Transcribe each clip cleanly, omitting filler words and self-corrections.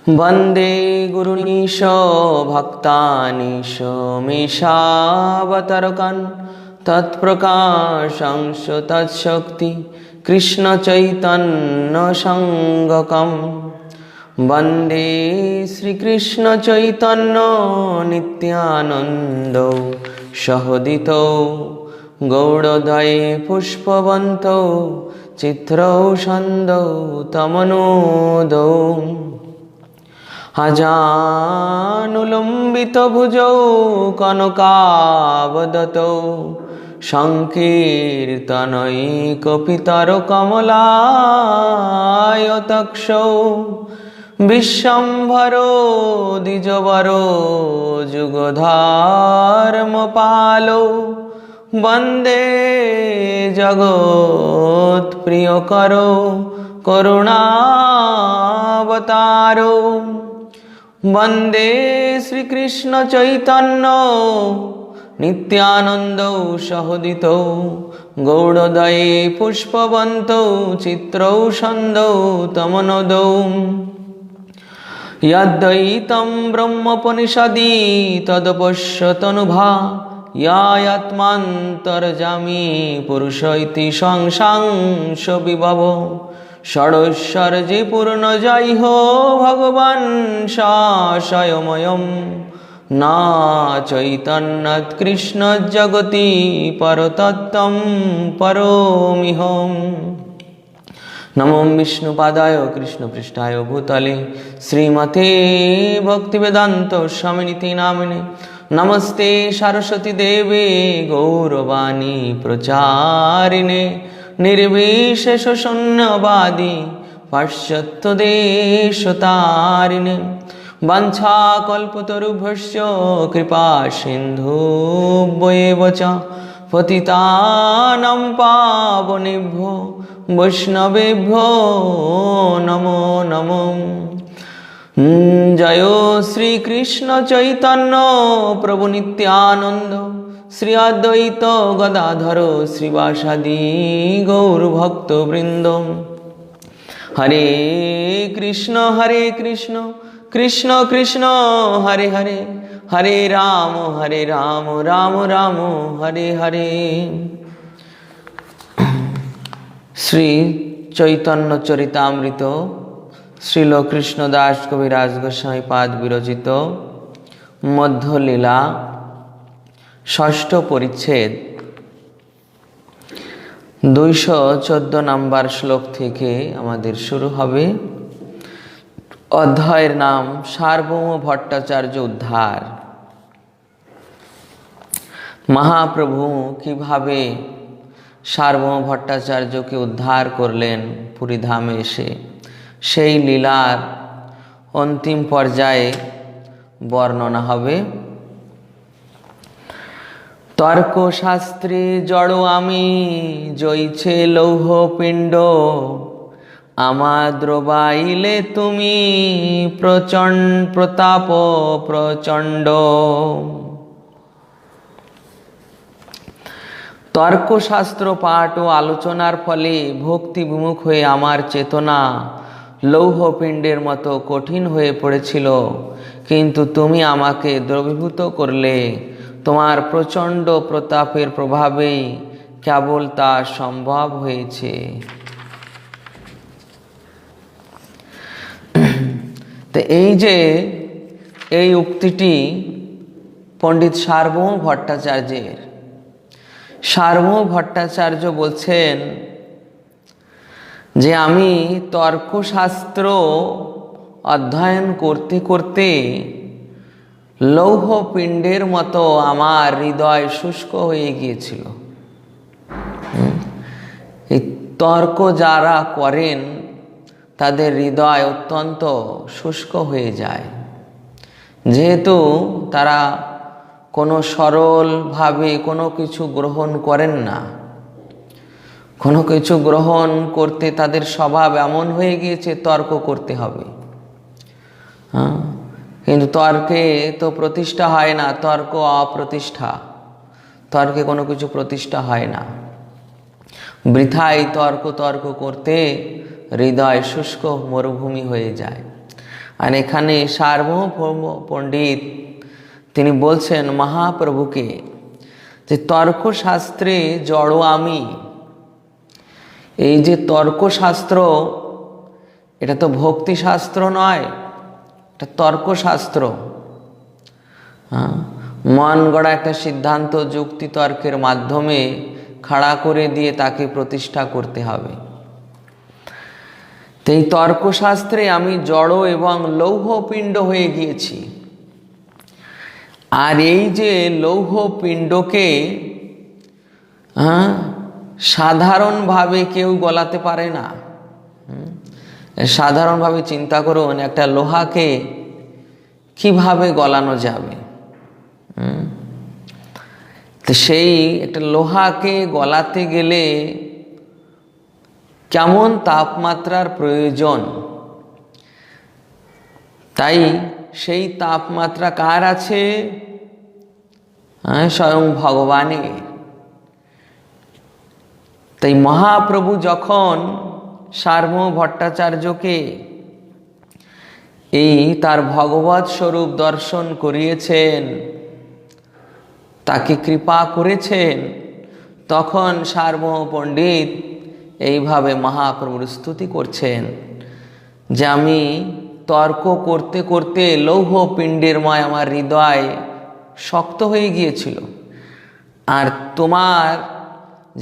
वन्दे गुरुनीश भक्तानीश मेषावतरकान् तत्प्रकाशंश तत्शक्ति कृष्णचैतन्यसङ्गकम् वन्दे श्रीकृष्णचैतन्य नित्यानन्दौ सहोदितौ गौड़ोदये पुष्पवन्तौ चित्रौ छन्दौ तमनोदौ अजानुलम्बितभुजौ कनकावदतौ संकीर्तनैकपितरो कमलायतक्षौ विश्वम्भरो द्विजवरो जुगधर्मपालौ वन्दे जगत्प्रियकरो करुणावतारो वन्दे श्रीकृष्णचैतन्य नित्यानन्दौ सहोदितौ गौड़ोदये पुष्पवन्तौ चित्रौ छन्दौ तमनोदौ यद्वैतं ब्रह्मोपनिषदि तदपश्यतनुभा यात्मान्तर्जामी पुरुष इति संसांश विभवो षडैश्वर्ये पूर्णजय हो भगवान् स्वयमयं न चैतन्यात् कृष्णात् जगति परतत्त्वं परोमिहम्। नमो विष्णुपादाय कृष्णपृष्ठाय भूतले श्रीमते भक्तिवेदान्त स्वामिनिति नामिने नमस्ते सरस्वती देवे गौरवाणी प्रचारिणे निर्विशेष शून्यवादी पाश्चात्यदेशतारिणे वाञ्छाकल्पतरुभ्यश्च कृपा सिन्धुभ्येव च पतितानां पावनेभ्यो वैष्णवेभ्यो नमो नमो। जय श्री कृष्ण चैतन्य प्रभु नित्यानंद श्री अद्वैत गदाधर श्रीवासादि गौर भक्त वृंद। हरे कृष्ण कृष्ण कृष्ण हरे हरे हरे राम राम राम हरे हरे। श्री चैतन्य चरितामृत श्रील कृष्णदास कविराज गोस्वामी पाद विरचित मध्यलीला षष्ठ परिच्छेद 214 नम्बर श्लोक थेके आमादेर शुरू हबे। अध्यायेर नाम सार्वभौम भट्टाचार्य उद्धार। महाप्रभु किभाबे सार्वभौम भट्टाचार्य के उद्धार करलेन पुरी धामे एसे সেই লীলার अंतिम पर्याये बर्णना हबे। तर्कशास्त्रे जड़ आमी जइছে लौह पिंड आमाद्रबाइले तुमी प्रचंड प्रताप प्रचंड। तर्कशास्त्र पाठ और आलोचनार फले भक्ति विमुख हुए आमार चेतना लौह पिंडेर मतो कठिन हुए पड़ेछिलो, किन्तु तुमी आमाके द्रवीभूत करले। तुम्हार प्रचंड प्रतापेर प्रभावे केवल ता सम्भव हयेछे। तो এই যে এই উক্তিটি पंडित सार्वभौम भट्टाचार्যের। सार्वभौम भट्टाचार्य বলছেন যে আমি তর্কশাস্ত্র অধ্যয়ন করতে করতে লৌহ পিণ্ডের মতো আমার হৃদয় শুষ্ক হয়ে গিয়েছিল। এই তর্ক যারা করেন তাদের হৃদয় অত্যন্ত শুষ্ক হয়ে যায়, যেহেতু তারা কোনো সরলভাবে কোনো কিছু গ্রহণ করেন না। কোনো কিছু গ্রহণ করতে তাদের স্বভাব এমন হয়ে গিয়েছে তর্ক করতে হবে। কিন্তু তর্কে তো প্রতিষ্ঠা হয় না, তর্ক অপ্রতিষ্ঠা। তর্কে কোনো কিছু প্রতিষ্ঠা হয় না। বৃথাই তর্ক তর্ক করতে হৃদয় শুষ্ক মরুভূমি হয়ে যায়। আর এখানে সার্বভৌম পণ্ডিত তিনি বলছেন মহাপ্রভুকে যে তর্কশাস্ত্রে জড় আমি। এই যে তর্কশাস্ত্র, এটা তো ভক্তিশাস্ত্র নয়, এটা তর্কশাস্ত্র। মন গড়া একটা সিদ্ধান্ত যুক্তি তর্কের মাধ্যমে খাড়া করে দিয়ে তাকে প্রতিষ্ঠা করতে হবে। তো এই তর্কশাস্ত্রে আমি জড় এবং লৌহ পিণ্ড হয়ে গিয়েছি। আর এই যে লৌহ পিণ্ডকে সাধারণভাবে কেউ গলাতে পারে না। সাধারণভাবে চিন্তা করুন, একটা লোহাকে কিভাবে গলানো যাবে? তো সেই একটা লোহাকে গলাতে গেলে কেমন তাপমাত্রার প্রয়োজন? তাই সেই তাপমাত্রা কার আছে? স্বয়ং ভগবানের। তাই মহাপ্রভু যখন সার্বভৌম ভট্টাচার্যকে এই তার ভগবৎ স্বরূপ দর্শন করিয়েছেন, তাকে কৃপা করেছেন, তখন সার্বভৌম পণ্ডিত এইভাবে মহাপ্রভুর স্তুতি করছেন যে আমি তর্ক করতে করতে লৌহ পিণ্ডের ময় আমার হৃদয় শক্ত হয়ে গিয়েছিল। আর তোমার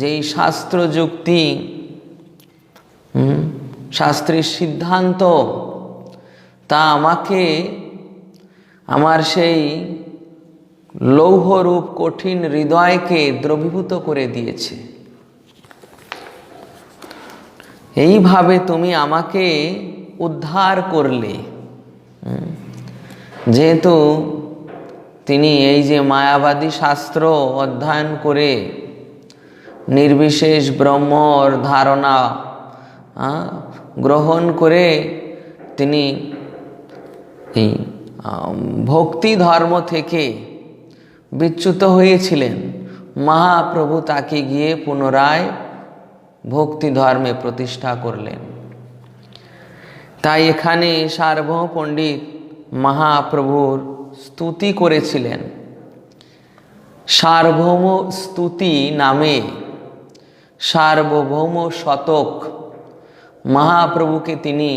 যেই শাস্ত্র যুক্তি, শাস্ত্রের সিদ্ধান্ত, তা আমাকে আমার সেই লৌহরূপ কঠিন হৃদয়কে দ্রবীভূত করে দিয়েছে। এইভাবে তুমি আমাকে উদ্ধার করলে। যেহেতু তিনি এই যে মায়াবাদী শাস্ত্র অধ্যয়ন করে নির্বিশেষ ব্রহ্মর ধারণা গ্রহণ করে তিনি এই ভক্তি ধর্ম থেকে বিচ্যুত হয়েছিলেন, মহাপ্রভু তাকে গিয়ে পুনরায় ভক্তি ধর্মে প্রতিষ্ঠা করলেন। তাই এখানে সার্বভৌম পণ্ডিত মহাপ্রভুর স্তুতি করেছিলেন। সার্বভৌম স্তুতি নামে সার্বভৌম শতক মহাপ্রভুকে তিনি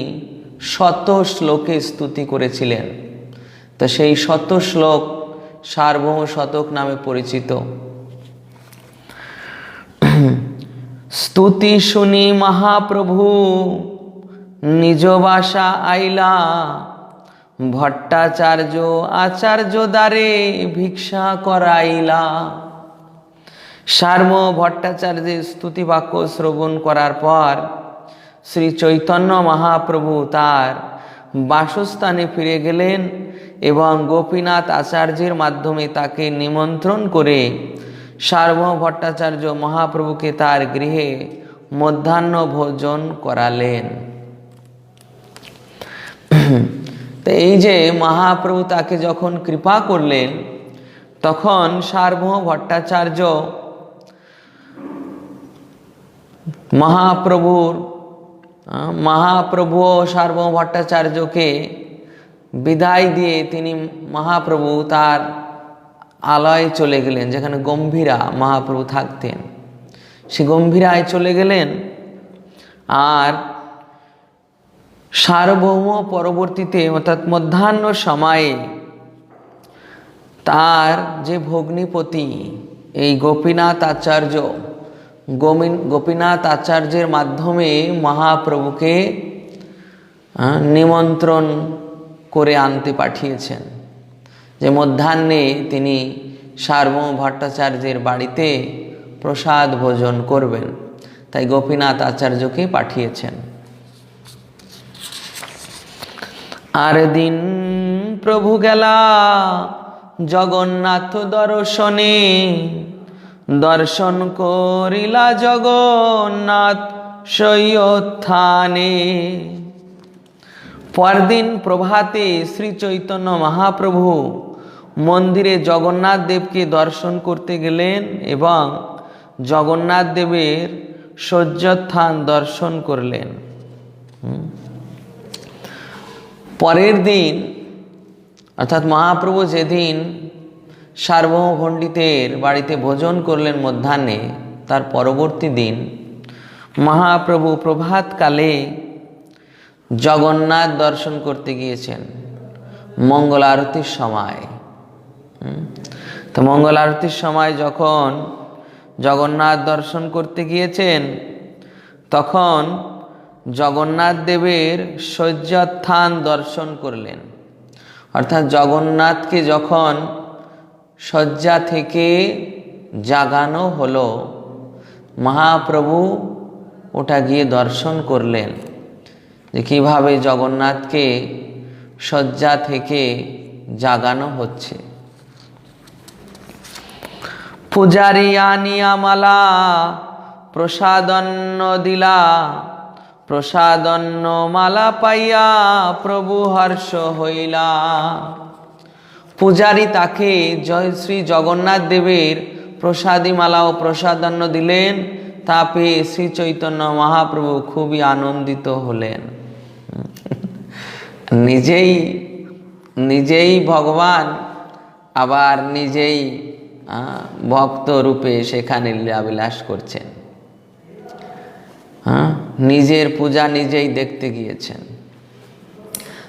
100 শ্লোকে স্তুতি করেছিলেন। তো সেই 100 শ্লোক সার্বভৌম শতক নামে পরিচিত। স্তুতি শুনি মহাপ্রভু নিজ বাসা আইলা, ভট্টাচার্য আচার্য দ্বারে ভিক্ষা করাইলা। সার্বভৌম ভট্টাচার্যের স্তুতি বাক্য শ্রবণ করার পর শ্রী চৈতন্য মহাপ্রভু তার বাসস্থানে ফিরে গেলেন এবং গোপীনাথ আচার্যের মাধ্যমে তাকে নিমন্ত্রণ করে সার্বভৌম ভট্টাচার্য মহাপ্রভুকে তার গৃহে মধ্যাহ্ন ভোজন করালেন। তো এই যে মহাপ্রভু তাকে যখন কৃপা করলেন, তখন সার্বভৌম ভট্টাচার্য মহাপ্রভু সার্বভৌম ভট্টাচার্যকে বিদায় দিয়ে তিনি মহাপ্রভু তার আলয়ে চলে গেলেন, যেখানে গম্ভীরা মহাপ্রভু থাকতেন। সে গম্ভীরায় চলে গেলেন। আর সার্বভৌম পরবর্তীতে অর্থাৎ মধ্যাহ্ন সময়ে তার যে ভগ্নিপতি এই গোপীনাথ আচার্যের মাধ্যমে মহাপ্রভুকে নিমন্ত্রণ করে আনতে পাঠিয়েছেন যে মধ্যাহ্নে তিনি সার্বভৌম ভট্টাচার্যের বাড়িতে প্রসাদ ভোজন করবেন। তাই গোপীনাথ আচার্যকে পাঠিয়েছেন। আর দিন প্রভু গেলা জগন্নাথ দর্শনে, দর্শন করিলা জগন্নাথ শয়্যস্থানে। পরদিন প্রভাতে শ্রী চৈতন্য মহাপ্রভু মন্দিরে জগন্নাথ দেবকে দর্শন করতে গেলেন এবং জগন্নাথ দেবের শয্যাস্থান দর্শন করলেন। পরের দিন অর্থাৎ মহাপ্রভু যেদিন সার্বভৌম পণ্ডিতের বাড়িতে ভোজন করলেন মধ্যাহ্নে, তার পরবর্তী দিন মহাপ্রভু প্রভাতকালে জগন্নাথ দর্শন করতে গিয়েছেন মঙ্গল আরতির সময়। তো মঙ্গল আরতির সময় যখন জগন্নাথ দর্শন করতে গিয়েছেন, তখন জগন্নাথ দেবের শয্যাস্থান দর্শন করলেন। অর্থাৎ জগন্নাথকে যখন শয্যা থেকে জাগানো হলো, মহাপ্রভু ওটা গিয়ে দর্শন করলেন যে কীভাবে জগন্নাথকে শয্যা থেকে জাগানো হচ্ছে। পূজারি আনিয়া মালা প্রসাদন্ন দিলা, প্রসাদন্ন মালা পাইয়া প্রভু হর্ষ হইলা। পূজারী তাকে জয় শ্রী জগন্নাথ দেবের প্রসাদী মালা ও প্রসাদান্ন দিলেন। তা পেয়ে শ্রী চৈতন্য মহাপ্রভু খুবই আনন্দিত হলেন। নিজেই ভগবান, আবার নিজেই ভক্ত রূপে সেখানে লীলাবিলাস করছেন। নিজের পূজা নিজেই দেখতে গিয়েছেন।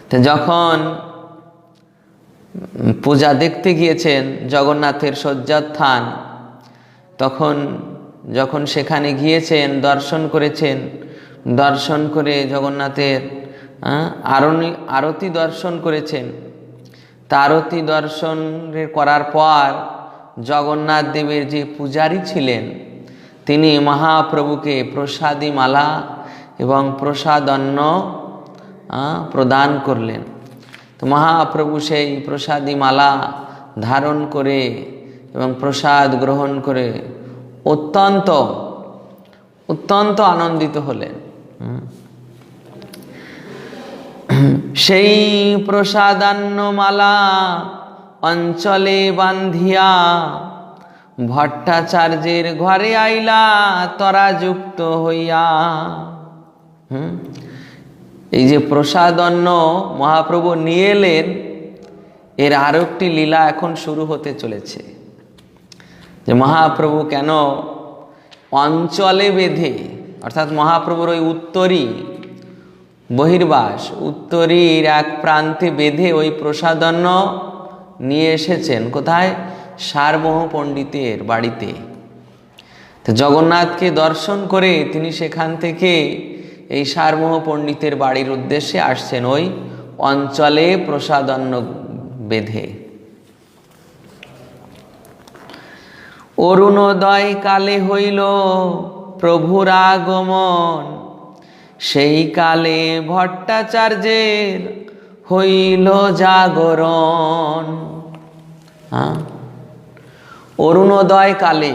তো যখন পূজা দেখতে গিয়েছেন জগন্নাথের শয্যাস্থান, তখন যখন সেখানে গিয়েছেন দর্শন করেছেন, দর্শন করে জগন্নাথের আরতি দর্শন করেছেন। তা আরতি দর্শন করার পর জগন্নাথ দেবের যে পূজারী ছিলেন, তিনি মহাপ্রভুকে প্রসাদী মালা এবং প্রসাদান্ন প্রদান করলেন। তো মহাপ্রভু সেই প্রসাদী মালা ধারণ করে এবং প্রসাদ গ্রহণ করে অত্যন্ত আনন্দিত হলেন। সেই প্রসাদান্ন মালা অঞ্চলে বান্ধিয়া ভট্টাচার্যের ঘরে আইলা তরাযুক্ত হইয়া। এই যে প্রসাদান্ন মহাপ্রভু নিয়ে এলেন, এর আরো একটি লীলা এখন শুরু হতে চলেছে। যে মহাপ্রভু কেন অঞ্চলে বেঁধে, অর্থাৎ মহাপ্রভুর ওই উত্তরী বহির্বাস, উত্তরীর এক প্রান্তে বেঁধে ওই প্রসাদান্ন নিয়ে এসেছেন কোথায়? সার্বভৌম পণ্ডিতের বাড়িতে। তো জগন্নাথকে দর্শন করে তিনি সেখান থেকে এই সার্বভৌম পণ্ডিতের বাড়ির উদ্দেশ্যে আসছেন ওই অঞ্চলে প্রসাদান্ন বেঁধে। অরুণোদয় কালে হইল প্রভুর আগমন, সেই কালে ভট্টাচার্যের হইল জাগরণ। অরুণোদয় কালে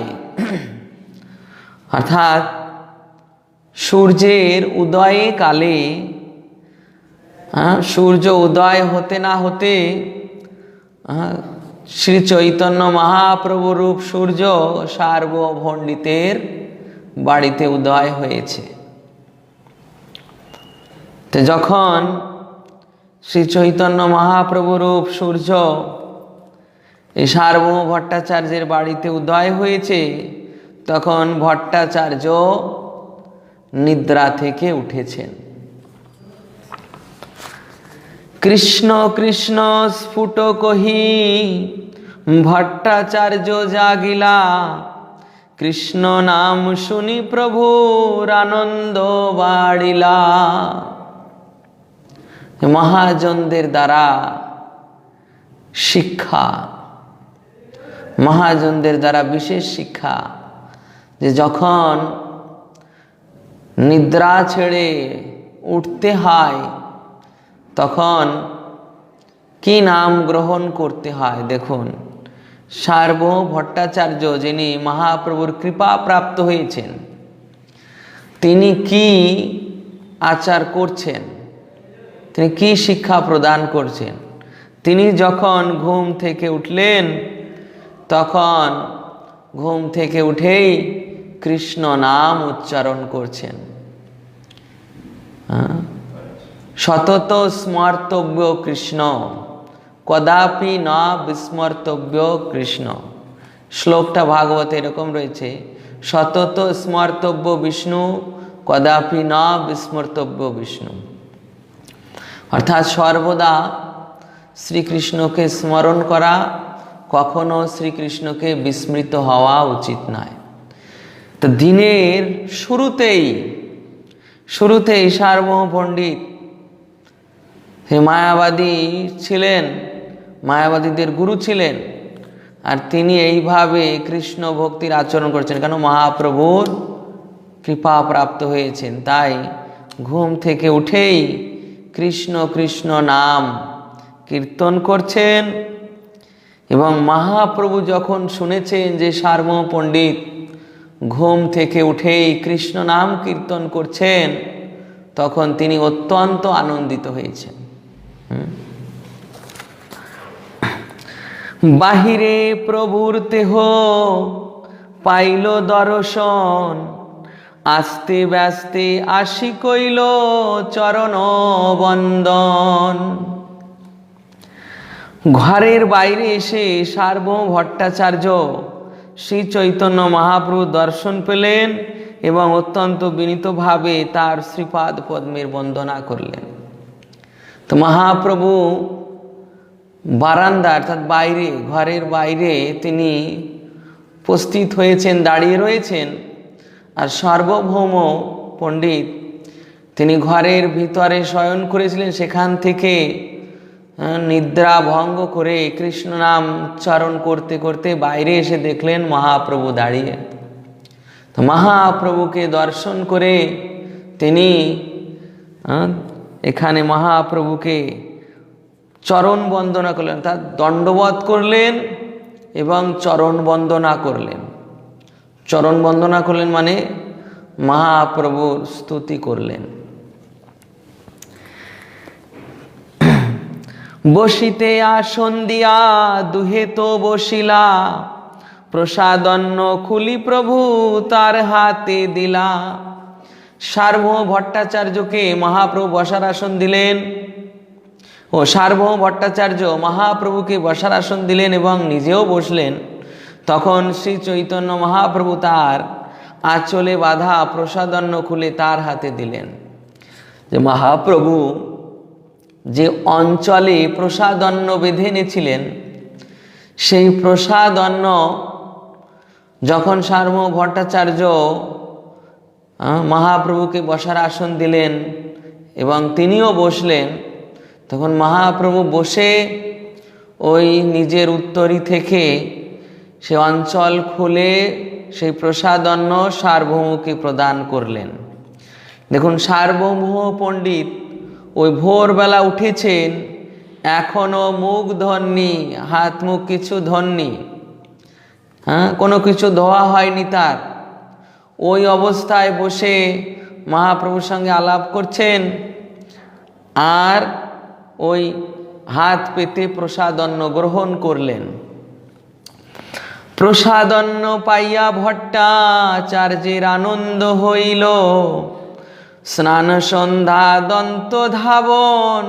অর্থাৎ সূর্যের উদয়ে কালে, সূর্য উদয় হতে না হতে শ্রী চৈতন্য মহাপ্রভু রূপ সূর্য সার্বভৌম পণ্ডিতের বাড়িতে উদয় হয়েছে। তো যখন শ্রী চৈতন্য মহাপ্রভু রূপ সূর্য এই সার্বভৌম ভট্টাচার্যের বাড়িতে উদয় হয়েছে, তখন ভট্টাচার্য নিদ্রা থেকে উঠেছেন। কৃষ্ণ কৃষ্ণ স্ফুট কহি ভট্টাচার্য জাগিলা, কৃষ্ণ নাম শুনি প্রভুর আনন্দ বাড়িলা। মহাজনদের দ্বারা শিক্ষা, মহাজনদের দ্বারা বিশেষ শিক্ষা, যে যখন নিদ্রা ছেড়ে উঠতে হয় তখন কি নাম গ্রহণ করতে হয়। দেখুন, সার্বভৌম ভট্টাচার্য যিনি মহাপ্রভুর কৃপা প্রাপ্ত হয়েছেন, তিনি কি আচার করছেন, তিনি কি শিক্ষা প্রদান করছেন। তিনি যখন ঘুম থেকে উঠলেন, তখন ঘুম থেকে উঠেই কৃষ্ণ নাম উচ্চারণ করছেন। সতত স্মর্তব্য কৃষ্ণ, কদাপি না বিস্মর্তব্য কৃষ্ণ। শ্লোকটা ভাগবতে এরকম রয়েছে, সতত স্মর্তব্য বিষ্ণু, কদাপি না বিস্মর্তব্য বিষ্ণু। অর্থাৎ সর্বদা শ্রীকৃষ্ণকে স্মরণ করা, কখনো শ্রীকৃষ্ণকে বিস্মৃত হওয়া উচিত নয়। তো দিনের শুরুতেই সার্বভৌম পণ্ডিত হে মায়াবাদী ছিলেন, মায়াবাদীদের গুরু ছিলেন, আর তিনি এইভাবে কৃষ্ণ ভক্তির আচরণ করছেন। কেন? মহাপ্রভুর কৃপা প্রাপ্ত হয়েছেন, তাই ঘুম থেকে উঠেই কৃষ্ণ কৃষ্ণ নাম কীর্তন করছেন। এবং মহাপ্রভু যখন শুনেছেন যে সার্বভৌম পণ্ডিত ঘুম থেকে উঠেই কৃষ্ণ নাম কীর্তন করছেন, তখন তিনি অত্যন্ত আনন্দিত হয়েছেন। বাহিরে প্রভুর দেহ পাইল দর্শন, আস্তে ব্যস্তে আসি কইল চরণ বন্দন। ঘরের বাইরে এসে সার্বভৌম ভট্টাচার্য শ্রী চৈতন্য মহাপ্রভু দর্শন পেলেন এবং অত্যন্ত বিনীতভাবে তার শ্রীপাদ পদ্মের বন্দনা করলেন। তো মহাপ্রভু বারান্দা অর্থাৎ বাইরে, ঘরের বাইরে তিনি উপস্থিত হয়েছেন, দাঁড়িয়ে রয়েছেন। আর সার্বভৌম পণ্ডিত তিনি ঘরের ভিতরে শয়ন করেছিলেন, সেখান থেকে নিদ্রা ভঙ্গ করে কৃষ্ণ নাম উচ্চারণ করতে করতে বাইরে এসে দেখলেন মহাপ্রভু দাঁড়িয়ে। তো মহাপ্রভুকে দর্শন করে তিনি এখানে মহাপ্রভুকে চরণ বন্দনা করলেন, তার দণ্ডবত করলেন এবং চরণ বন্দনা করলেন। চরণ বন্দনা করলেন মানে মহাপ্রভুর স্তুতি করলেন। বসিতে আসন দিয়া দুহে তো বসিলা, প্রসাদন্ন খুলি প্রভু তার হাতে দিলা। সার্বভৌম ভট্টাচার্যকে মহাপ্রভু বসার আসন দিলেন, সার্বভৌম ভট্টাচার্য মহাপ্রভুকে বসার আসন দিলেন এবং নিজেও বসলেন। তখন শ্রী চৈতন্য মহাপ্রভু তার আঁচলে বাঁধা প্রসাদন্ন খুলে তার হাতে দিলেন। যে মহাপ্রভু যে অঞ্চলে প্রসাদন্ন বেঁধে এনেছিলেন, সেই প্রসাদন্ন যখন সার্বভৌম ভট্টাচার্য মহাপ্রভুকে বসার আসন দিলেন এবং তিনিও বসলেন, তখন মহাপ্রভু বসে ওই নিজের উত্তরী থেকে সে অঞ্চল খুলে সেই প্রসাদন্ন সার্বভৌমকে প্রদান করলেন। দেখুন, সার্বভৌম পণ্ডিত ওই ভোরবেলা উঠেছেন, এখনো মুখ ধননি, হাত মুখ কিছু ধননি, কোনো কিছু ধোয়া হয়নি তার। ওই অবস্থায় বসে মহাপ্রভুর সঙ্গে আলাপ করছেন আর ওই হাত পেতে প্রসাদন্ন গ্রহণ করলেন। প্রসাদন্ন পাইয়া ভট্টাচার্যের আনন্দ হইল, স্নান সন্ধ্যা দন্ত ধাবন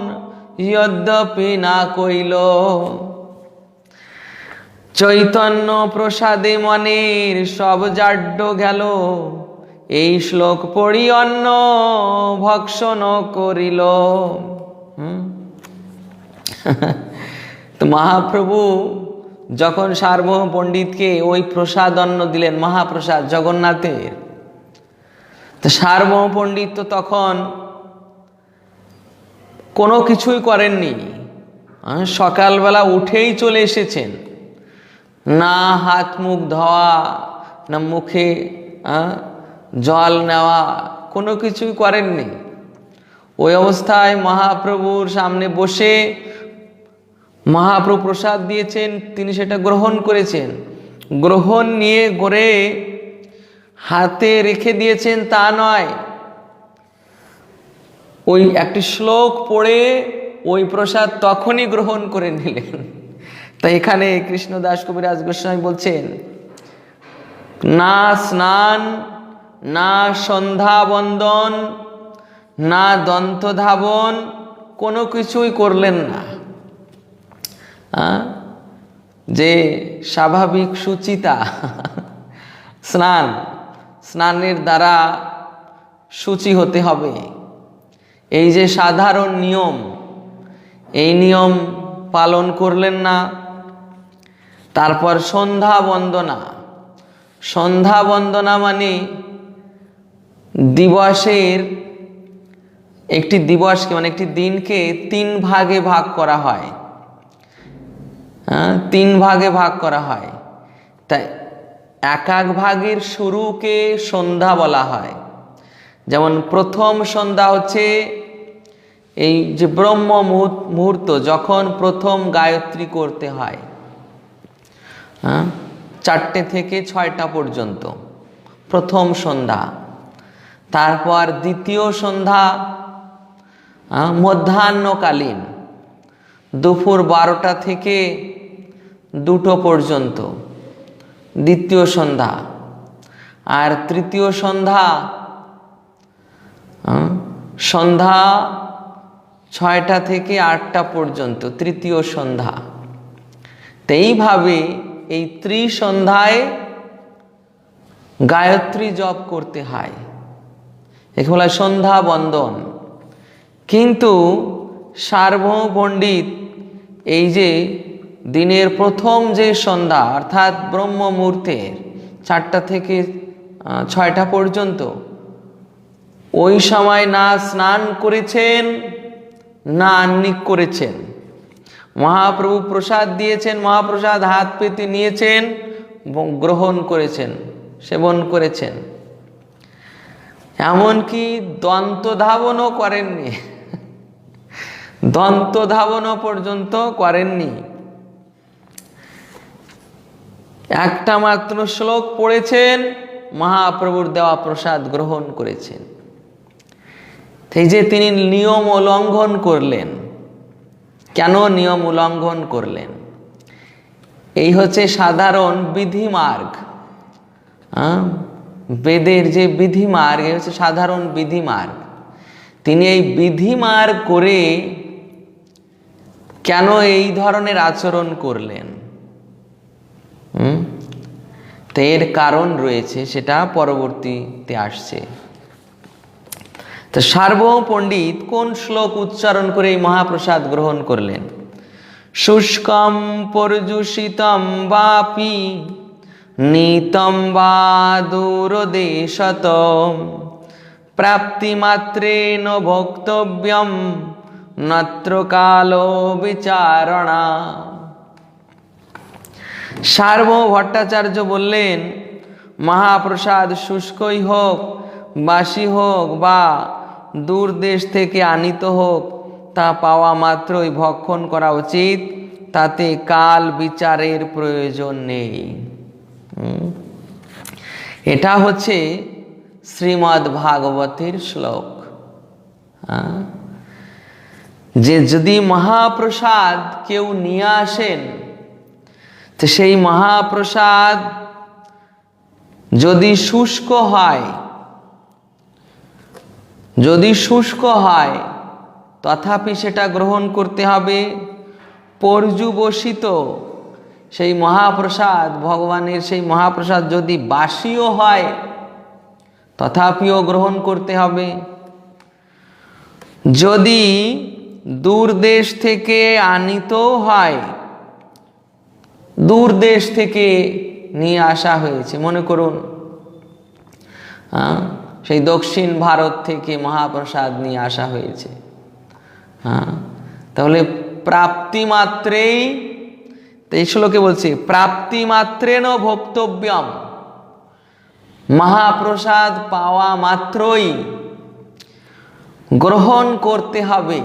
যদ্যপি না কইল। চৈতন্য প্রসাদে মনের সব জাড্য গেল, এই শ্লোক পড়ি অন্ন ভক্ষণ করিল। তো মহাপ্রভু যখন সার্বভৌম পণ্ডিতকে ওই প্রসাদ অন্ন দিলেন, মহাপ্রসাদ জগন্নাথের, তো সার্বভৌম পণ্ডিত তো তখন কোনো কিছুই করেননি, সকালবেলা উঠেই চলে এসেছেন, না হাত মুখ ধোয়া, না মুখে জল নেওয়া, কোনো কিছুই করেননি। ওই অবস্থায় মহাপ্রভুর সামনে বসে মহাপ্রভু প্রসাদ দিয়েছেন, তিনি সেটা গ্রহণ করেছেন। গ্রহণ নিয়ে করে হাতে রেখে দিয়েছেন তা নয়, ওই একটি শ্লোক পড়ে ওই প্রসাদ তখনই গ্রহণ করে নিলেন। তাই এখানে কৃষ্ণদাস কবিরাজ গোস্বামী বলছেন, না স্নান, না সন্ধ্যা বন্দন, না দন্ত ধাবন, কোনো কিছুই করলেন না। যে স্বাভাবিক শুচিতা, স্নানের দ্বারা শুচি হতে হবে, এই যে সাধারণ নিয়ম, এই নিয়ম পালন করলেন না। তারপর সন্ধ্যা বন্দনা। সন্ধ্যা বন্দনা মানে দিবসের একটি দিবসকে, মানে একটি দিনকে 3 ভাগে ভাগ করা হয়। 3 ভাগে ভাগ করা হয়, তাই এক এক ভাগের শুরুকে সন্ধ্যা বলা হয়। যেমন প্রথম সন্ধ্যা হচ্ছে এই যে ব্রহ্ম মুহূর্ত, যখন প্রথম গায়ত্রী করতে হয়, 4টে থেকে 6টা পর্যন্ত প্রথম সন্ধ্যা। তারপর দ্বিতীয় সন্ধ্যা মধ্যাহ্নকালীন, দুপুর 12টা থেকে 2টো পর্যন্ত দ্বিতীয় সন্ধ্যা। আর তৃতীয় সন্ধ্যা সন্ধ্যা 6টা থেকে 8টা পর্যন্ত তৃতীয় সন্ধ্যা। তো এইভাবে এই ত্রিসন্ধ্যায় গায়ত্রী জপ করতে হয়, একে বলা হয় সন্ধ্যা বন্দন। কিন্তু সার্বভৌম পণ্ডিত এই যে দিনের প্রথম যে সন্ধ্যা, অর্থাৎ ব্রহ্ম মুহূর্তের 4টা থেকে 6টা পর্যন্ত, ওই সময় না স্নান করেছেন না আহ্নিক করেছেন। মহাপ্রভু প্রসাদ দিয়েছেন, মহাপ্রসাদ হাত পেতে নিয়েছেন, গ্রহণ করেছেন, সেবন করেছেন। এমনকি দন্ত ধাবনও করেননি, দন্ত ধাবনও পর্যন্ত করেননি। একটা মাত্র শ্লোক পড়েছেন, মহাপ্রভুর দেওয়া প্রসাদ গ্রহণ করেছেন। এই যে তিনি নিয়ম উল্লঙ্ঘন করলেন, কেন নিয়ম উল্লঙ্ঘন করলেন? এই হচ্ছে সাধারণ বিধিমার্গ। বেদের যে বিধিমার্গ, এই হচ্ছে সাধারণ বিধিমার্গ। তিনি এই বিধিমার্গ করে কেন এই ধরনের আচরণ করলেন? তো এর কারণ রয়েছে, সেটা পরবর্তীতে আসছে। তো সার্বভৌম পণ্ডিত কোন শ্লোক উচ্চারণ করে এই মহাপ্রসাদ গ্রহণ করলেন? শুষ্কম পর্যুষিতম বাপি নীতম বা দূরদেশত প্রাপ্তিমাত্রেণ ভোক্তব্যম নত্র কালো বিচারণা। সার্বভৌম ভট্টাচার্য বললেন, মহাপ্রসাদ শুষ্কই হোক, বাসি হোক বা দূর দেশ থেকে আনিত হোক, তা পাওয়া মাত্রই ভক্ষণ করা উচিত, তাতে কাল বিচারের প্রয়োজন নেই। এটা হচ্ছে শ্রীমদ্ ভাগবতের শ্লোক। যে যদি মহাপ্রসাদ কেউ নিয়ে আসেন, তো সেই মহাপ্রসাদ যদি শুষ্ক হয়, তথাপি সেটা গ্রহণ করতে হবে। পর্যুবসিত সেই মহাপ্রসাদ, ভগবানের সেই মহাপ্রসাদ যদি বাসিও হয়, তথাপিও গ্রহণ করতে হবে। যদি দূর দেশ থেকে আনিত হয়, দূর দেশ থেকে নিয়ে আসা হয়েছে, মনে করুন সেই দক্ষিণ ভারত থেকে মহাপ্রসাদ নিয়ে আসা হয়েছে, তাহলে প্রাপ্তি মাত্রেই, এই শ্লোকে বলছে প্রাপ্তি মাত্রেণ ভোক্তব্যম, মহাপ্রসাদ পাওয়া মাত্রই গ্রহণ করতে হবে।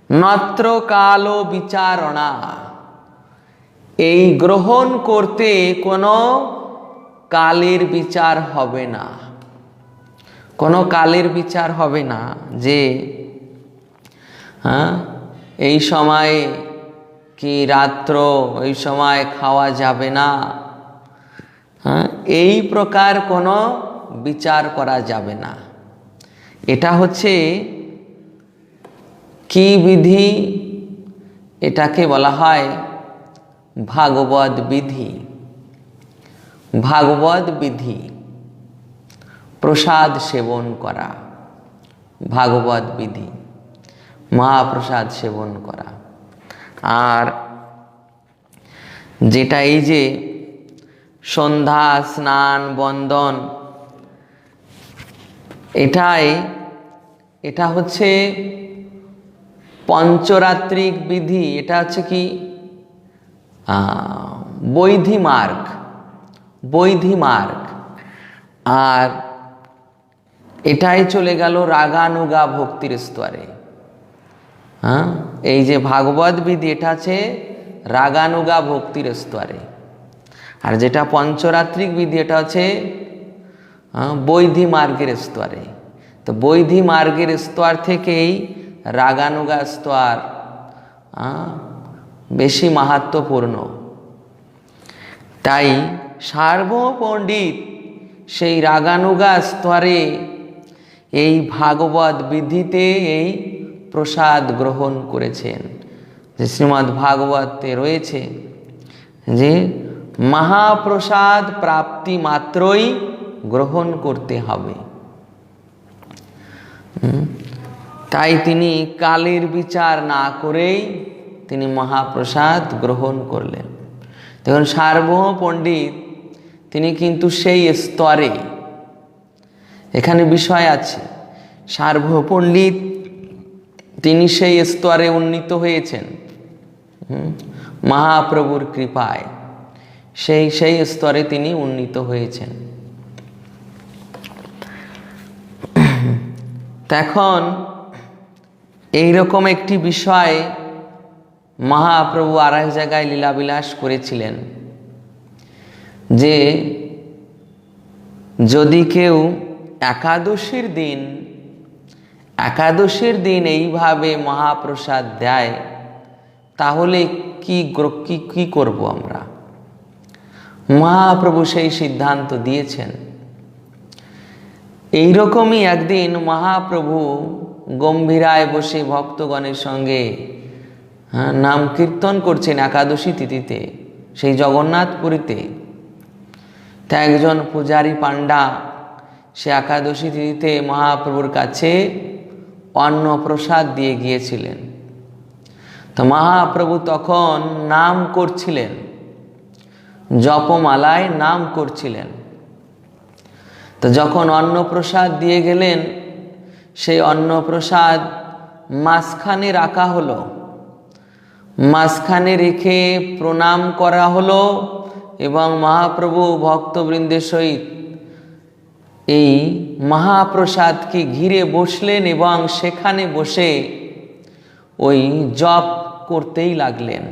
নত্র কালো বিচারণা, এই গ্রহণ করতে কোনো কালের বিচার হবে না, কোনো কালের বিচার হবে না যে এই সময় কি রাত্র, এই সময় খাওয়া যাবে না, এই প্রকার কোনো বিচার করা যাবে না। এটা হচ্ছে কি বিধি? এটাকে বলা হয় ভাগবত বিধি। ভাগবত বিধি, প্রসাদ সেবন করা, ভাগবত বিধি, মহাপ্রসাদ সেবন করা। আর যেটা এই যে সন্ধ্যা স্নান বন্দন, এটা হচ্ছে পঞ্চরাত্রিক বিধি। এটা হচ্ছে কি বৈধি মার্গ, বৈধি মার্গ। আর এটাই চলে গেল রাগানুগা ভক্তির স্তরে। এই যে ভাগবত বিধি, এটা আছে রাগানুগা ভক্তির স্তরে। আর যেটা পঞ্চরাত্রিক বিধি, এটা হচ্ছে বৈধি মার্গের স্তরে। তো বৈধি মার্গের স্তর থেকেই রাগানুগা স্তর বেশি মাহাত্ম্যপূর্ণ। তাই সার্বভৌম পণ্ডিত সেই রাগানুগা স্তরে এই ভাগবত বিধিতে এই প্রসাদ গ্রহণ করেছেন। যে শ্রীমদ্ ভাগবতে রয়েছে যে মহাপ্রসাদ প্রাপ্তি মাত্রই গ্রহণ করতে হবে। তাই তিনি কালের বিচার না করেই তিনি মহাপ্রসাদ গ্রহণ করলেন। দেখুন, সার্বভৌম পণ্ডিত তিনি কিন্তু সেই স্তরে, এখানে বিষয় আছে, সার্বভৌম পণ্ডিত তিনি সেই স্তরে উন্নীত হয়েছেন মহাপ্রভুর কৃপায়। সেই স্তরে তিনি উন্নীত হয়েছেন। এখন এইরকম একটি বিষয় মহাপ্রভু আর এক জায়গায় লীলাবিলাস করেছিলেন যে যদি কেউ একাদশীর দিন এইভাবে মহাপ্রসাদ দেয়, তাহলে কি করব আমরা? মহাপ্রভু সেই সিদ্ধান্ত দিয়েছেন। এইরকমই একদিন মহাপ্রভু গম্ভীরায় বসে ভক্তগণের সঙ্গে নাম কীর্তন করছেন একাদশী তিথিতে, সেই জগন্নাথপুরীতে। তা একজন পূজারী পাণ্ডা সে একাদশী তিথিতে মহাপ্রভুর কাছে অন্ন প্রসাদ দিয়ে গিয়েছিলেন। তো মহাপ্রভু তখন নাম করছিলেন, জপমালায় নাম করছিলেন। তো যখন অন্নপ্রসাদ দিয়ে গেলেন, সেই অন্নপ্রসাদ মাঝখানে রাখা হলো, মাঝখানে রেখে প্রণাম করা হলো এবং মহাপ্রভু ভক্তবৃন্দের সহিত এই মহাপ্রসাদকে ঘিরে বসলেন এবং সেখানে বসে ওই জপ করতেই লাগলেন।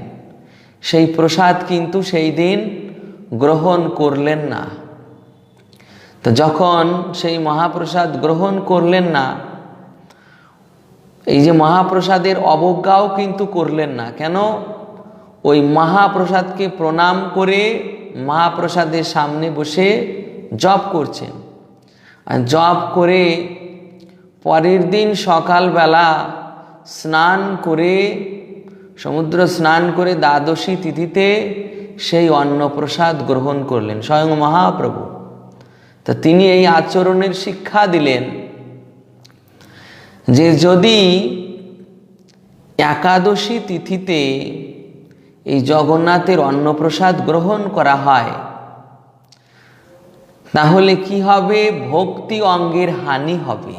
সেই প্রসাদ কিন্তু সেই দিন গ্রহণ করলেন না। তো যখন সেই মহাপ্রসাদ গ্রহণ করলেন না, এই যে মহাপ্রসাদের অবজ্ঞাও কিন্তু করলেন না। কেন? ওই মহাপ্রসাদকে প্রণাম করে মহাপ্রসাদের সামনে বসে জপ করছেন। আর জপ করে পরের দিন সকালবেলা স্নান করে, সমুদ্র স্নান করে দ্বাদশী তিথিতে সেই অন্নপ্রসাদ গ্রহণ করলেন স্বয়ং মহাপ্রভু। তা তিনি এই আচরণের শিক্ষা দিলেন যে যদি একাদশী তিথিতে এই জগন্নাথের অন্নপ্রসাদ গ্রহণ করা হয়, তাহলে কি হবে? ভক্তি অঙ্গের হানি হবে।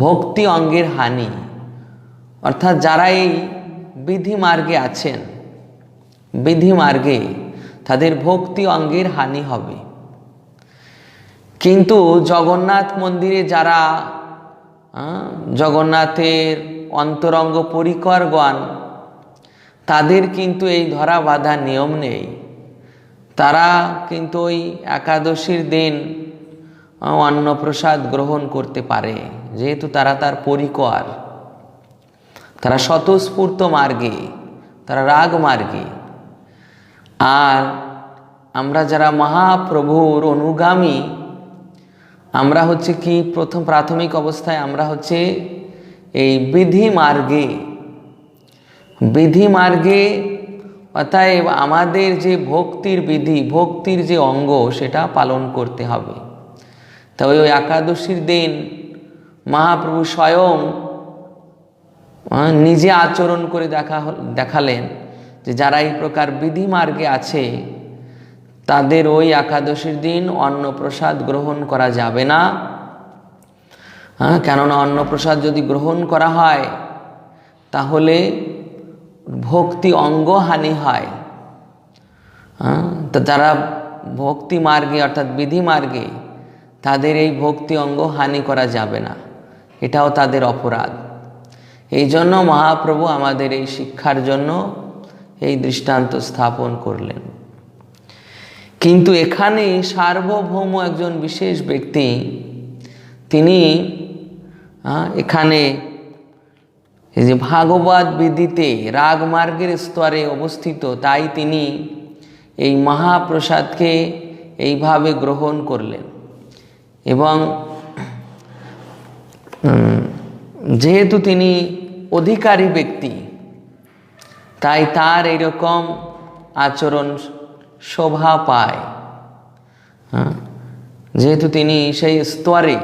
ভক্তি অঙ্গের হানি অর্থাৎ যারা এই বিধি মার্গে আছেন, বিধি মার্গে তাদের ভক্তি অঙ্গের হানি হবে। কিন্তু জগন্নাথ মন্দিরে যারা জগন্নাথের অন্তরঙ্গ পরিকরগণ, তাদের কিন্তু এই ধরা বাঁধা নিয়ম নেই। তারা কিন্তু ওই একাদশীর দিন অন্নপ্রসাদ গ্রহণ করতে পারে, যেহেতু তারা তার পরিকর, তারা স্বতঃস্ফূর্ত মার্গে, তারা রাগ মার্গে। আর আমরা যারা মহাপ্রভুর অনুগামী, আমরা হচ্ছে কি প্রাথমিক অবস্থায় আমরা হচ্ছে এই বিধি মার্গে অতএব আমাদের যে ভক্তির বিধি, ভক্তির যে অঙ্গ, সেটা পালন করতে হবে। তবে ওই একাদশীর দিন মহাপ্রভু স্বয়ং নিজে আচরণ করে দেখালেন যে যারা এই প্রকার বিধি মার্গে আছে তাদের ওই একাদশীর দিন অন্নপ্রসাদ গ্রহণ করা যাবে না। কেননা অন্নপ্রসাদ যদি গ্রহণ করা হয় তাহলে ভক্তি অঙ্গ হানি হয়। তো যারা ভক্তি মার্গে অর্থাৎ বিধি মার্গে, তাদের এই ভক্তি অঙ্গ হানি করা যাবে না, এটাও তাদের অপরাধ। এই জন্য মহাপ্রভু আমাদের এই শিক্ষার জন্য এই দৃষ্টান্ত স্থাপন করলেন। কিন্তু এখানে সার্বভৌম একজন বিশেষ ব্যক্তি, তিনি এখানে এই যে ভাগবত বিদিতে রাগমার্গের স্তরে অবস্থিত, তাই তিনি এই মহাপ্রসাদকে এইভাবে গ্রহণ করলেন। এবং যেহেতু তিনি অধিকারী ব্যক্তি, তাই তার এইরকম আচরণ শোভা পায়। যেহেতু তিনি সেই স্তরে,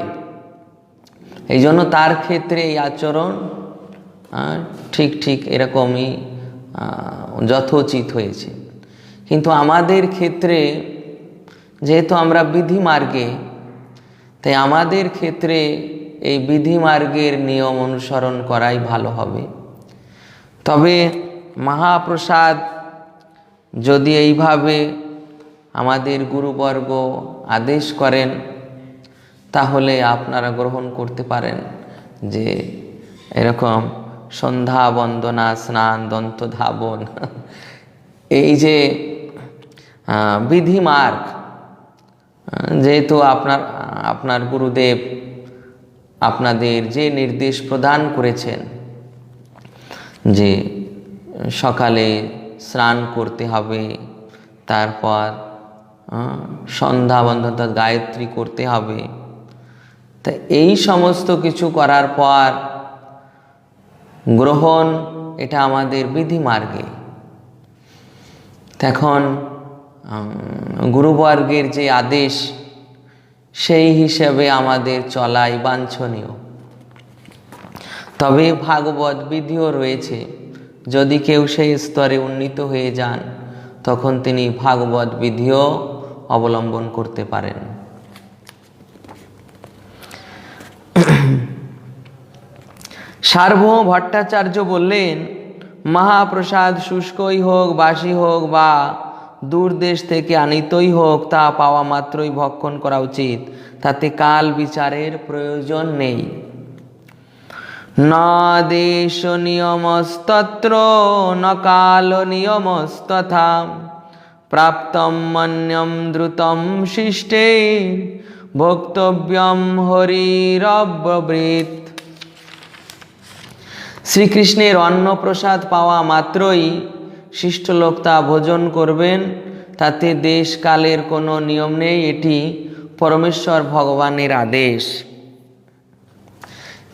এই জন্য তার ক্ষেত্রে এই আচরণ ঠিক এরকমই যথোচিত হয়েছে। কিন্তু আমাদের ক্ষেত্রে যেহেতু আমরা বিধি মার্গে, তাই আমাদের ক্ষেত্রে এই বিধি মার্গের নিয়ম অনুসরণ করাই ভালো হবে। তবে মহাপ্রসাদ যদি এইভাবে আমাদের গুরুবর্গ আদেশ করেন তাহলে আপনারা গ্রহণ করতে পারেন। যে এরকম সন্ধ্যা বন্দনা, স্নান, দন্ত ধাবন, এই যে বিধি মার্গ, যেহেতু আপনার গুরুদেব আপনাদের যে নির্দেশ প্রদান করেছেন যে সকালে স্নান করতে হবে, তারপর সন্ধ্যা বন্দনা গায়ত্রী করতে হবে, তা এই সমস্ত কিছু করার পর গ্রহণ, এটা আমাদের বিধি মার্গে। এখন গুরুবর্গের যে আদেশ, সেই হিসেবে আমাদের চলাই বাঞ্ছনীয়। তবে ভাগবত বিধিও রয়েছে, যদি কেউ সেই স্তরে উন্নীত হয়ে যান তখন তিনি ভাগবত বিধিও অবলম্বন করতে পারেন। সার্বভৌম ভট্টাচার্য বললেন, মহাপ্রসাদ শুষ্কই হোক, বাসি হোক বা দূর দেশ থেকে আনিতই হোক, তা পাওয়া মাত্রই ভক্ষণ করা উচিত, তাতে কাল বিচারের প্রয়োজন নেই। ন দেশ নিয়মস্তত্র ন কাল নিয়মস্তথা, প্রাপ্তম মন্যম দ্রুতম শিষ্টে ভোক্তব্যম হরিরব্রবৃত। শ্রীকৃষ্ণের অন্নপ্রসাদ পাওয়া মাত্রই শিষ্ট লোক তা ভোজন করবেন, তাতে দেশ কালের কোনো নিয়ম নেই, এটি পরমেশ্বর ভগবানের আদেশ।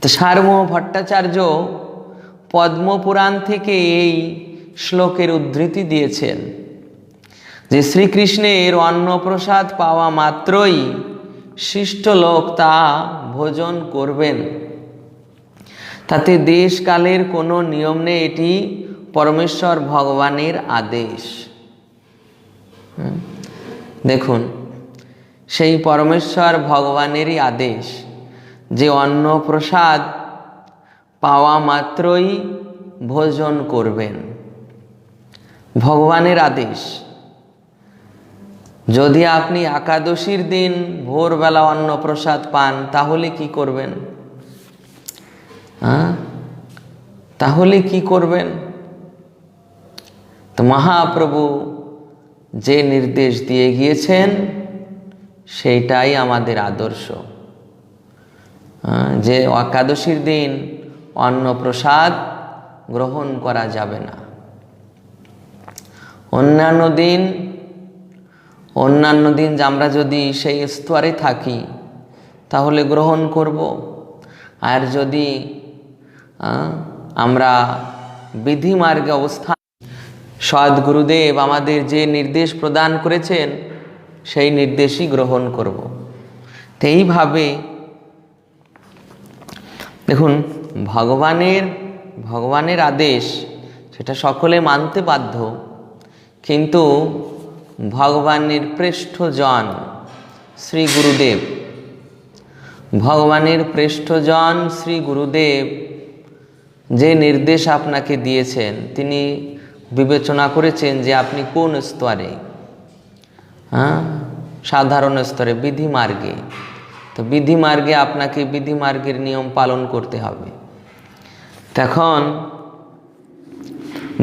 তো সার্বভৌম ভট্টাচার্য পদ্মপুরাণ থেকে এই শ্লোকের উদ্ধৃতি দিয়েছেন যে শ্রীকৃষ্ণের অন্নপ্রসাদ পাওয়া মাত্রই শিষ্ট লোক তা ভোজন করবেন, তাতে দেশ কালের কোনো নিয়ম নেই, এটি পরমেশ্বর ভগবানের আদেশ। দেখুন, সেই পরমেশ্বর ভগবানেরই আদেশ যে অন্নপ্রসাদ পাওয়া মাত্রই ভোজন করবেন, ভগবানের আদেশ। যদি আপনি একাদশীর দিন ভোরবেলা অন্নপ্রসাদ পান তাহলে কি করবেন? তাহলে কি করবেন? তো মহাপ্রভু যে নির্দেশ দিয়ে গিয়েছেন সেইটাই আমাদের আদর্শ, যে একাদশীর দিন অন্নপ্রসাদ গ্রহণ করা যাবে না। অন্যান্য দিন আমরা যদি সেই স্তরে থাকি তাহলে গ্রহণ করব। আর যদি আমরা বিধি মার্গে অবস্থান, সদ্গুরুদেব আমাদের যে নির্দেশ প্রদান করেছেন সেই নির্দেশই গ্রহণ করব। তো এইভাবে দেখুন, ভগবানের আদেশ সেটা সকলে মানতে বাধ্য, কিন্তু ভগবানের পৃষ্ঠজন শ্রী গুরুদেব, ভগবানের পৃষ্ঠজন শ্রী গুরুদেব যে নির্দেশ আপনাকে দিয়েছেন, তিনি বিবেচনা করেছেন যে আপনি কোন স্তরে, সাধারণ স্তরে, বিধি মার্গে। তো বিধি মার্গে আপনাকে বিধি মার্গের নিয়ম পালন করতে হবে। তখন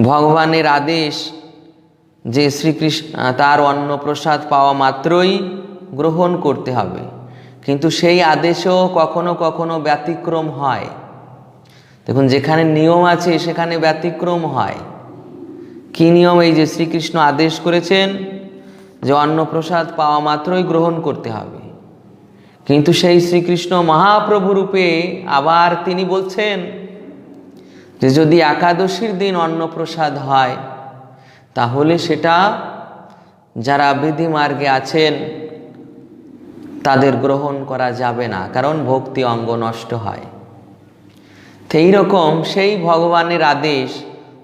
ভগবানের আদেশ যে শ্রীকৃষ্ণ তার অন্নপ্রসাদ পাওয়া মাত্রই গ্রহণ করতে হবে, কিন্তু সেই আদেশও কখনো কখনো ব্যতিক্রম হয়। দেখুন, যেখানে নিয়ম আছে সেখানে ব্যতিক্রম হয়। কি নিয়ম? এই যে শ্রীকৃষ্ণ আদেশ করেছেন যে অন্নপ্রসাদ পাওয়া মাত্রই গ্রহণ করতে হবে, কিন্তু সেই শ্রীকৃষ্ণ মহাপ্রভু রূপে আবার তিনি বলছেন যে যদি একাদশীর দিন অন্নপ্রসাদ হয় তাহলে সেটা যারা বিধি মার্গে আছেন তাদের গ্রহণ করা যাবে না, কারণ ভক্তি অঙ্গ নষ্ট হয়। সেই রকম সেই ভগবানের আদেশ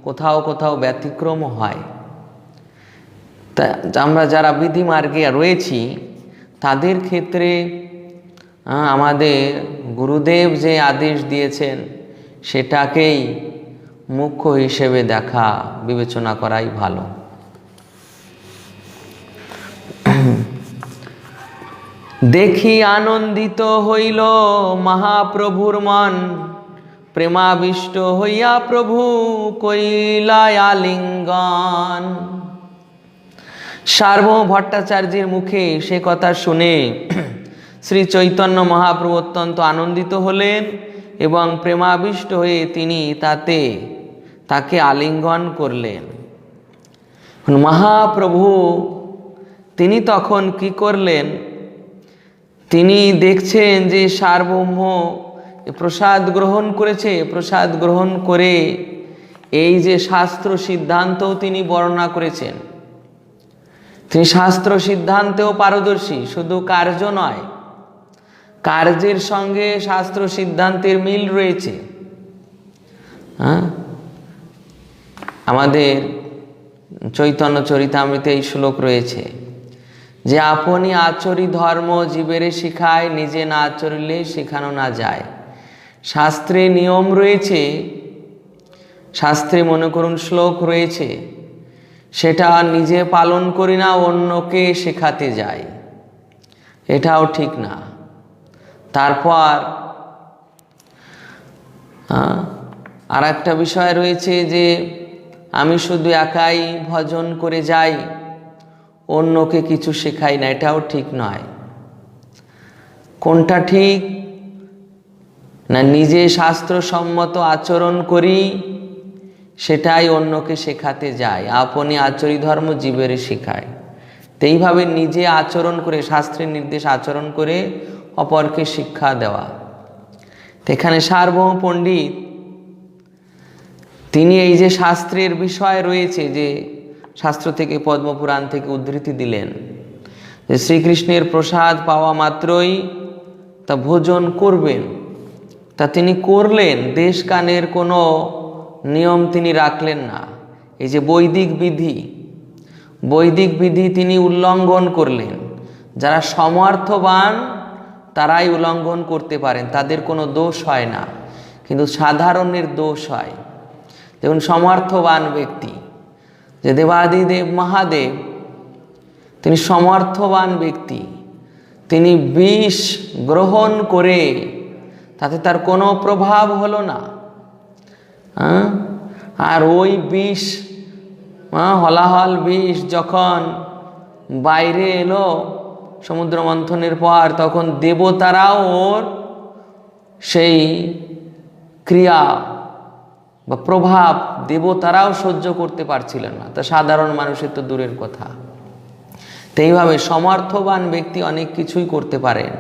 কোথাও কোথাও ব্যতিক্রম হয়। তা আমরা যারা বিধি মার্গে রয়েছি তাদের ক্ষেত্রে আমাদের গুরুদেব যে আদেশ দিয়েছেন সেটাকেই মুখ্য হিসেবে দেখা, বিবেচনা করাই ভালো। দেখি আনন্দিত হইল মহাপ্রভুর মন, প্রেমাবিষ্ট হইয়া প্রভু কইলা আলিঙ্গন। সার্বভৌম ভট্টাচার্যের মুখে সে কথা শুনে শ্রী চৈতন্য মহাপ্রভু অত্যন্ত আনন্দিত হলেন এবং প্রেমাবিষ্ট হয়ে তিনি তাকে আলিঙ্গন করলেন। মহাপ্রভু তিনি তখন কি করলেন? তিনি দেখছেন যে সার্বভৌম প্রসাদ গ্রহণ করেছে, প্রসাদ গ্রহণ করে এই যে শাস্ত্র সিদ্ধান্তও তিনি বর্ণনা করেছেন। তিনি শাস্ত্র সিদ্ধান্তেও পারদর্শী, শুধু কার্য নয়, কার্যের সঙ্গে শাস্ত্র সিদ্ধান্তের মিল রয়েছে। আমাদের চৈতন্য চরিতামৃতে এই শ্লোক রয়েছে যে আপনি আচরি ধর্ম জীবেরে শিখায়, নিজে না আচরিলে শেখানো না যায়। শাস্ত্রে নিয়ম রয়েছে, শাস্ত্রে মনে করুন শ্লোক রয়েছে, সেটা নিজে পালন করি না, অন্যকে শেখাতে যাই, এটাও ঠিক না। তারপর আর একটা বিষয় রয়েছে যে আমি শুধু একাই ভজন করে যাই, অন্যকে কিছু শেখাই না, এটাও ঠিক নয়। কোনটা ঠিক? না নিজে শাস্ত্রসম্মত আচরণ করি, সেটাই অন্যকে শেখাতে যাই। আপনি আচরি ধর্ম জীবের শিখায়। তো এইভাবে নিজে আচরণ করে, শাস্ত্রের নির্দেশ আচরণ করে অপরকে শিক্ষা দেওয়া। তো এখানে সার্বভৌম পণ্ডিত তিনি এই যে শাস্ত্রের বিষয় রয়েছে, যে শাস্ত্র থেকে পদ্মপুরাণ থেকে উদ্ধৃতি দিলেন যে শ্রীকৃষ্ণের প্রসাদ পাওয়া মাত্রই তা ভোজন করবেন, তা তিনি করলেন। দেশ কানের কোনো নিয়ম তিনি রাখলেন না। এই যে বৈদিক বিধি তিনি উল্লঙ্ঘন করলেন। যারা সমর্থবান তারাই উল্লঙ্ঘন করতে পারেন, তাদের কোনো দোষ হয় না, কিন্তু সাধারণের দোষ হয়। দেখুন, সমর্থবান ব্যক্তি যে দেবাদিদেব মহাদেব, তিনি সমর্থবান ব্যক্তি, তিনি বিষ গ্রহণ করে তাতে তার কোনো প্রভাব হলো না। আর ওই বিষ, হলাহল বিষ যখন বাইরে এলো সমুদ্র মন্থনের পর, তখন দেবতারাও ওর সেই ক্রিয়া বা প্রভাব দেবতারাও সহ্য করতে পারছিলেন না, তা সাধারণ মানুষের তো দূরের কথা। তো এইভাবে সমর্থবান ব্যক্তি অনেক কিছুই করতে পারেন,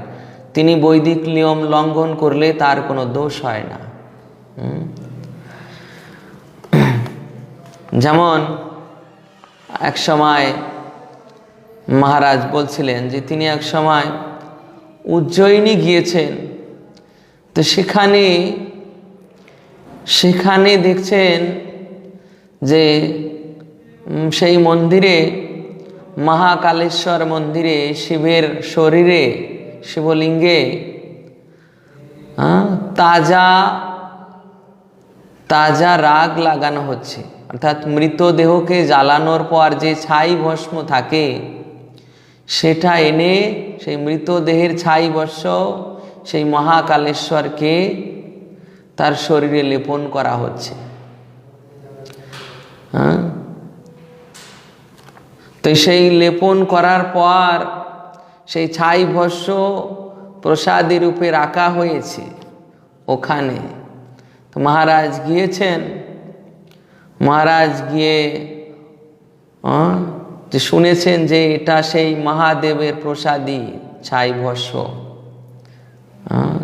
তিনি বৈদিক নিয়ম লঙ্ঘন করলে তার কোনো দোষ হয় না। যেমন এক সময় মহারাজ বলছিলেন যে তিনি এক সময় উজ্জয়িনী গিয়েছেন, তো সেখানে দেখছেন যে সেই মন্দিরে, মহাকালেশ্বর মন্দিরে শিবের শরীরে, শিবলিঙ্গে তাজা রাগ লাগানো হচ্ছে। অর্থাৎ মৃতদেহকে জ্বালানোর পর যে ছাই ভস্ম থাকে সেটা এনে সেই মৃতদেহের ছাই ভস্ম সেই মহাকালেশ্বরকে তার শরীরে লেপন করা হচ্ছে। তো সেই লেপন করার পর সেই ছাই ভস্ম প্রসাদী রূপে রাখা হয়েছে ওখানে। তো মহারাজ গিয়েছেন, মহারাজ গিয়ে যে শুনেছেন যে এটা সেই মহাদেবের প্রসাদী ছাই ভস্ম,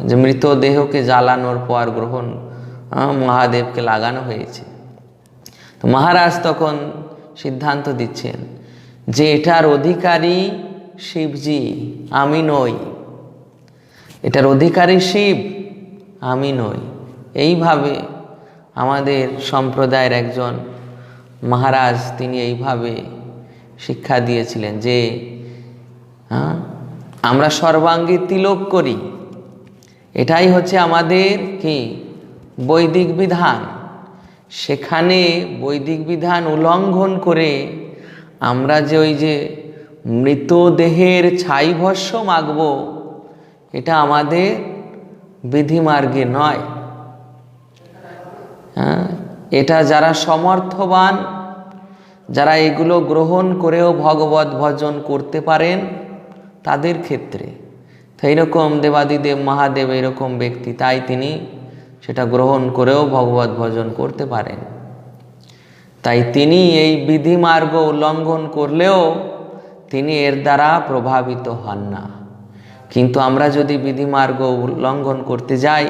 যে মৃতদেহকে জ্বালানোর পর গ্রহণ মহাদেবকে লাগানো হয়েছে। তো মহারাজ তখন সিদ্ধান্ত দিচ্ছেন যে এটার অধিকারী শিবজি, আমি নই। এটার অধিকারী শিব, আমি নই। এইভাবে আমাদের সম্প্রদায়ের একজন মহারাজ তিনি এইভাবে শিক্ষা দিয়েছিলেন যে আমরা সর্বাঙ্গে তিলক করি, এটাই হচ্ছে আমাদের কি বৈদিক বিধান। সেখানে বৈদিক বিধান উল্লঙ্ঘন করে আমরা যে ওই যে মৃতদেহের ছাই ভস্ম মাগব, এটা আমাদের বিধিমার্গে নয়। এটা যারা সমর্থবান, যারা এগুলো গ্রহণ করেও ভগবত ভজন করতে পারেন তাদের ক্ষেত্রে, তো এইরকম দেবাদিদেব মহাদেব এরকম ব্যক্তি, তাই তিনি সেটা গ্রহণ করেও ভগবত ভজন করতে পারেন। তাই তিনি এই বিধিমার্গ উল্লঙ্ঘন করলেও তিনি এর দ্বারা প্রভাবিত হন না। কিন্তু আমরা যদি বিধিমার্গ উল্লঙ্ঘন করতে যাই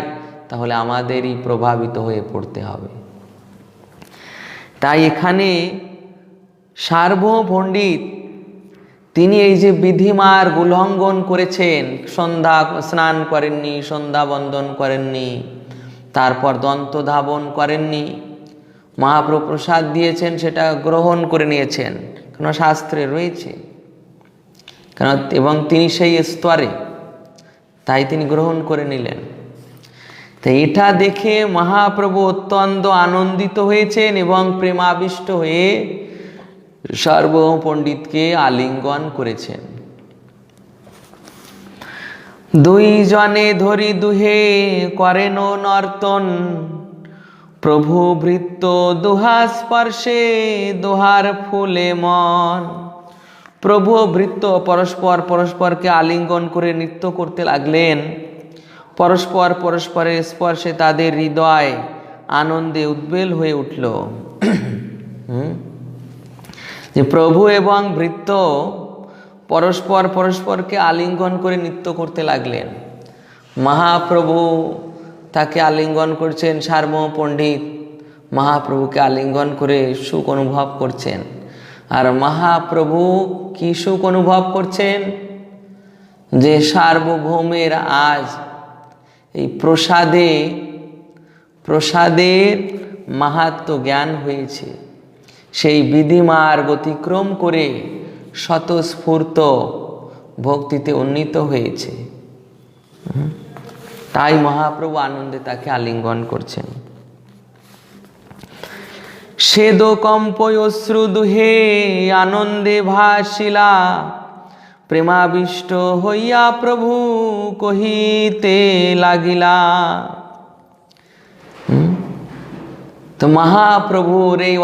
তাহলে আমাদেরই প্রভাবিত হয়ে পড়তে হবে। তাই এখানে সার্বভৌম পণ্ডিত তিনি এই যে বিধিমার্গ উল্লঙ্ঘন করেছেন, সন্ধ্যা স্নান করেননি, সন্ধ্যা বন্দন করেননি, তারপর দন্ত ধাবন করেননি, মহাপ্রভু প্রসাদ দিয়েছেন সেটা গ্রহণ করে নিয়েছেন, কেন শাস্ত্রে রয়েছে, কেন এবং তিনি সেই স্তরে, তাই তিনি গ্রহণ করে নিলেন। তো এটা দেখে মহাপ্রভু অত্যন্ত আনন্দিত হয়েছেন এবং প্রেমাবিষ্ট হয়ে সার্বভৌম পণ্ডিতকে আলিঙ্গন করেছেন। দুইজনে ধরি দুহে করেন নর্তন, প্রভু ভৃত্য দুহা স্পর্শে দোহার ফুলে মন। প্রভু ভৃত্য পরস্পরকে আলিঙ্গন করে নৃত্য করতে লাগলেন। পরস্পরের স্পর্শে তাদের হৃদয় আনন্দে উদ্বেল হয়ে উঠল। যে প্রভু এবং ভৃত্য পরস্পরকে আলিঙ্গন করে নৃত্য করতে লাগলেন। মহাপ্রভু তাকে আলিঙ্গন করছেন, সার্বভৌম পণ্ডিত মহাপ্রভুকে আলিঙ্গন করে সুখ অনুভব করছেন। আর মহাপ্রভু কি সুখ অনুভব করছেন? যে সার্বভৌমের আজ এই প্রসাদের মাহাত্ম্য জ্ঞান হয়েছে, সেই বিধিমার্গ অতিক্রম করে স্বতঃস্ফূর্ত ভক্তিতে উন্নীত হয়েছে। তাই মহাপ্রভু আনন্দে তাকে আলিঙ্গন করছেন। সেদ কম্পয় অশ্রু দুহে আনন্দে ভাসিলা, প্রেমাবিষ্ট হইয়া প্রভু কহিতে লাগিলা। তো মহাপ্রভুর এই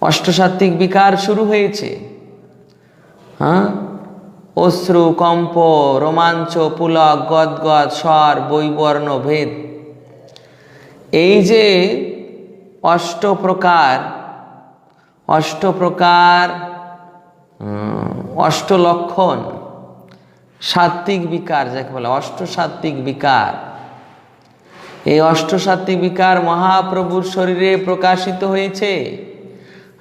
অষ্টসাত্ত্বিক বিকার শুরু হয়েছে। অশ্রু, কম্প, রোমাঞ্চ, পুলক, গদগদ, স্বর, বৈবর্ণ ভেদ, এই যে অষ্টলক্ষণ, সাত্ত্বিক বিকার যাকে বলে, অষ্টসাত্ত্বিক বিকার। এই অষ্টসাত্ত্বিক বিকার মহাপ্রভুর শরীরে প্রকাশিত হয়েছে,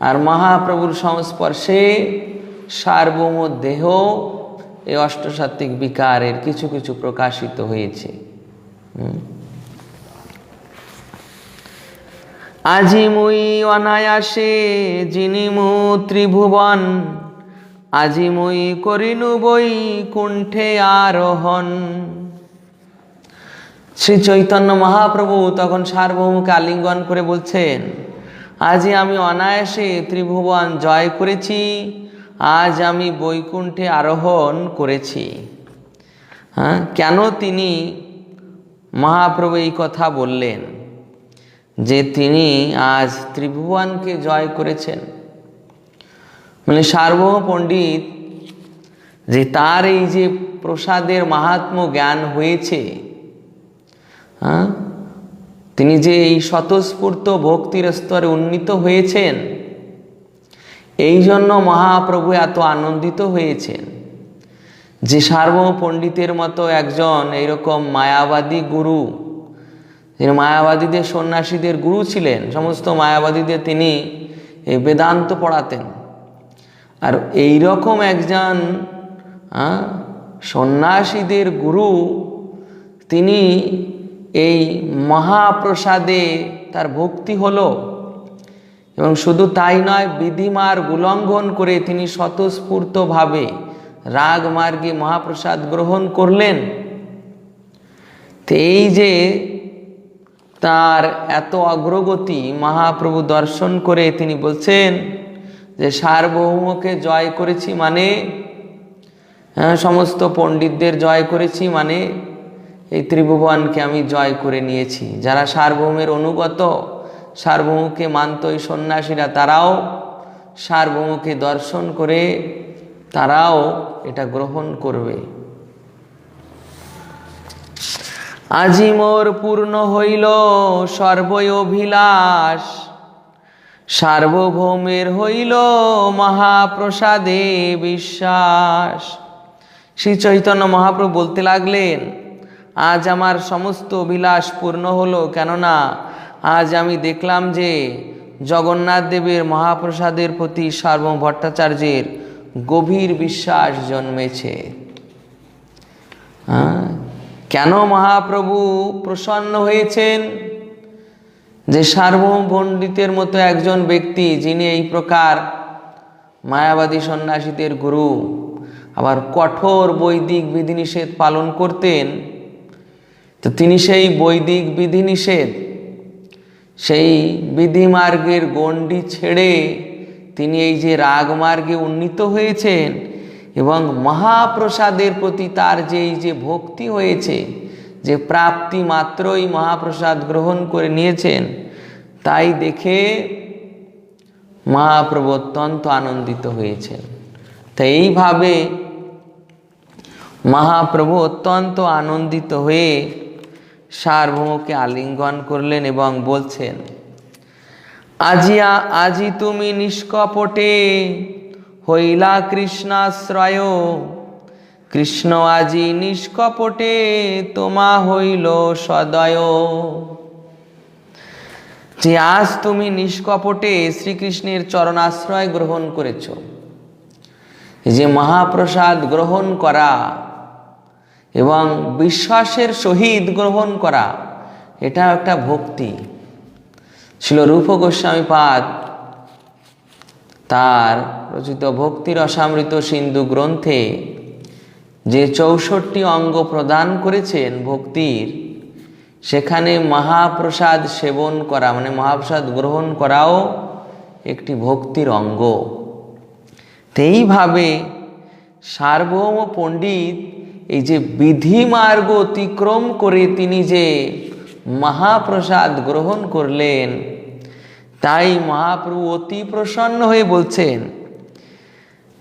আর মহাপ্রভুর সংস্পর্শে সার্বভৌম দেহ এই অষ্টসাত্ত্বিক বিকারের কিছু কিছু প্রকাশিত হয়েছে। আজি মুই অনায়াসে জিনিমু ত্রিভুবন, আজি মুই করিনু বই কুণ্ঠে আরোহণ। শ্রী চৈতন্য মহাপ্রভু তখন সার্বভৌমকে আলিঙ্গন করে বলছেন, আজই আমি অনায়াসে ত্রিভুবন জয় করেছি, আজ আমি বৈকুণ্ঠে আরোহণ করেছি। কেন তিনি মহাপ্রভু এই কথা বললেন যে তিনি আজ ত্রিভুবনকে জয় করেছেন? মানে সার্বভৌম পণ্ডিত যে তার এই যে প্রসাদের মাহাত্ম্য জ্ঞান হয়েছে, তিনি যে এই স্বতঃস্ফূর্ত ভক্তির স্তরে উন্নীত হয়েছেন, এই জন্য মহাপ্রভু এত আনন্দিত হয়েছেন যে সার্বভৌম পণ্ডিতের মতো একজন এইরকম মায়াবাদী গুরু, যিনি মায়াবাদীদের সন্ন্যাসীদের গুরু ছিলেন, সমস্ত মায়াবাদীদের তিনি এই বেদান্ত পড়াতেন। আর এইরকম একজন সন্ন্যাসীদের গুরু তিনি এই মহাপ্রসাদে তার ভক্তি হলো, এবং শুধু তাই নয়, বিধিমার্গ উল্লঙ্ঘন করে তিনি স্বতঃস্ফূর্তভাবে রাগ মার্গে মহাপ্রসাদ গ্রহণ করলেন। তো এই যে তার এত অগ্রগতি মহাপ্রভু দর্শন করে তিনি বলছেন যে সার্বভৌমকে জয় করেছি মানে সমস্ত পণ্ডিতদের জয় করেছি, মানে এই ত্রিভুবনকে আমি জয় করে নিয়েছি। যারা সার্বভৌমের অনুগত, সার্বভৌমকে মানত এই সন্ন্যাসীরা, তারাও সার্বভৌমকে দর্শন করে তারাও এটা গ্রহণ করবে। আজি মোর পূর্ণ হইল সর্বই অভিলাষ, সার্বভৌমের হইল মহাপ্রসাদে বিশ্বাস। শ্রী চৈতন্য মহাপ্রভু বলতে লাগলেন, আজ আমার সমস্ত অভিলাষ পূর্ণ হলো, কেননা আজ আমি দেখলাম যে জগন্নাথ দেবের মহাপ্রসাদের প্রতি সার্বভৌম ভট্টাচার্যের গভীর বিশ্বাস জন্মেছে। কেন মহাপ্রভু প্রসন্ন হয়েছেন? যে সার্বভৌম পণ্ডিতের মতো একজন ব্যক্তি, যিনি এই প্রকার মায়াবাদী সন্ন্যাসীদের গুরু, আবার কঠোর বৈদিক বিধিনিষেধ পালন করতেন, তো তিনি সেই বৈদিক বিধিনিষেধ, সেই বিধিমার্গের গণ্ডি ছেড়ে তিনি এই যে রাগমার্গে উন্নীত হয়েছেন এবং মহাপ্রসাদের প্রতি তার যে এই যে ভক্তি হয়েছে, যে প্রাপ্তি মাত্রই মহাপ্রসাদ গ্রহণ করে নিয়েছেন, তাই দেখে মহাপ্রভু অত্যন্ত আনন্দিত হয়েছেন। তো এইভাবে মহাপ্রভু অত্যন্ত আনন্দিত হয়ে সার্বভৌমকে আলিঙ্গন করলেন এবং বলছেন, আজি তুমি নিষ্কপটে হইলা কৃষ্ণাশ্রয়, কৃষ্ণ আজি নিষ্কপটে তোমা হইল সদয়। যে আজ তুমি নিষ্কপটে শ্রীকৃষ্ণের চরণাশ্রয় গ্রহণ করেছ, যে মহাপ্রসাদ গ্রহণ করা এবং বিশ্বাসের সহিত গ্রহণ করা, এটা একটা ভক্তি। ছিল রূপ গোস্বামীপাদ তার রচিত ভক্তি রসামৃত সিন্ধু গ্রন্থে যে 64 অঙ্গ প্রদান করেছেন ভক্তির, সেখানে মহাপ্রসাদ সেবন করা মানে মহাপ্রসাদ গ্রহণ করাও একটি ভক্তির অঙ্গ। এইভাবে সার্বভৌম পণ্ডিত এই যে বিধি মার্গ অতিক্রম করে তিনি যে মহাপ্রসাদ গ্রহণ করলেন, তাই মহাপ্রভু অতি প্রসন্ন হয়ে বলছেন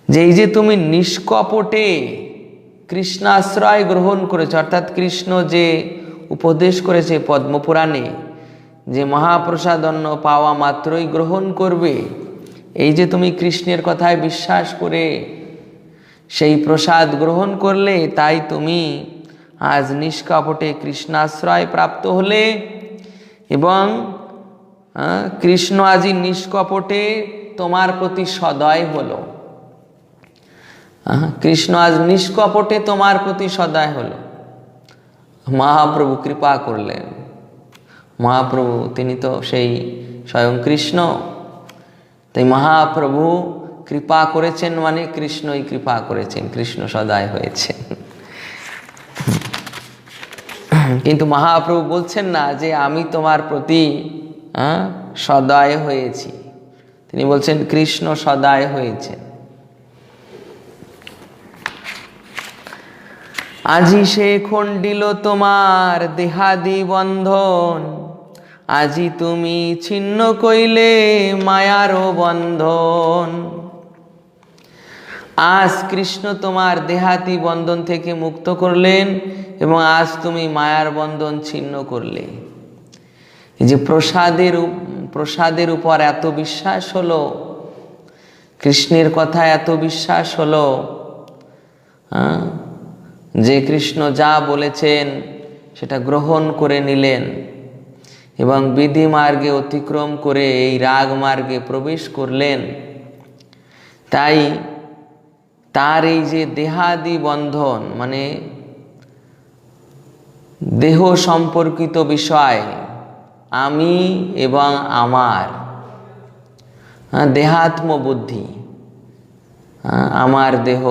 যে এই যে তুমি নিষ্কপটে কৃষ্ণাশ্রয় গ্রহণ করেছ, অর্থাৎ কৃষ্ণ যে উপদেশ করেছে পদ্মপুরাণে যে মহাপ্রসাদ অন্ন পাওয়া মাত্রই গ্রহণ করবে, এই যে তুমি কৃষ্ণের কথায় বিশ্বাস করে সেই প্রসাদ গ্রহণ করলে, তাই তুমি আজ নিষ্কপটে কৃষ্ণাশ্রয় প্রাপ্ত হলে। এবং কৃষ্ণ আজি নিষ্কপটে তোমার প্রতি সদয় হলো। কৃষ্ণ আজ নিষ্কপটে তোমার প্রতি সদয় হলো। মহাপ্রভু কৃপা করলেন। মহাপ্রভু তিনি তো সেই স্বয়ং কৃষ্ণ। তাই মহাপ্রভু কৃপা করেছেন মানে কৃষ্ণই কৃপা করেছেন, কৃষ্ণ সদয় হয়েছেন। কিন্তু মহাপ্রভু বলছেন না যে আমি তোমার প্রতি সদয় হয়েছি, তিনি বলছেন কৃষ্ণ সদয় হয়েছেন। আজি সে খণ্ডিল তোমার দেহাদি বন্ধন, আজি তুমি ছিন্ন কইলে মায়ারও বন্ধন। আজ কৃষ্ণ তোমার দেহাদি বন্ধন থেকে মুক্ত করলেন এবং আজ তুমি মায়ার বন্ধন ছিন্ন করলে। এই যে প্রসাদের উপর এত বিশ্বাস হলো, কৃষ্ণের কথা এত বিশ্বাস হলো, যে কৃষ্ণ যা বলেছেন সেটা গ্রহণ করে নিলেন এবং বিধি মার্গে অতিক্রম করে এই রাগ মার্গে প্রবেশ করলেন। তাই তার এই যে দেহাদি বন্ধন মানে দেহ সম্পর্কিত বিষয়, আমি এবং আমার, দেহাত্ম বুদ্ধি, আমার দেহ,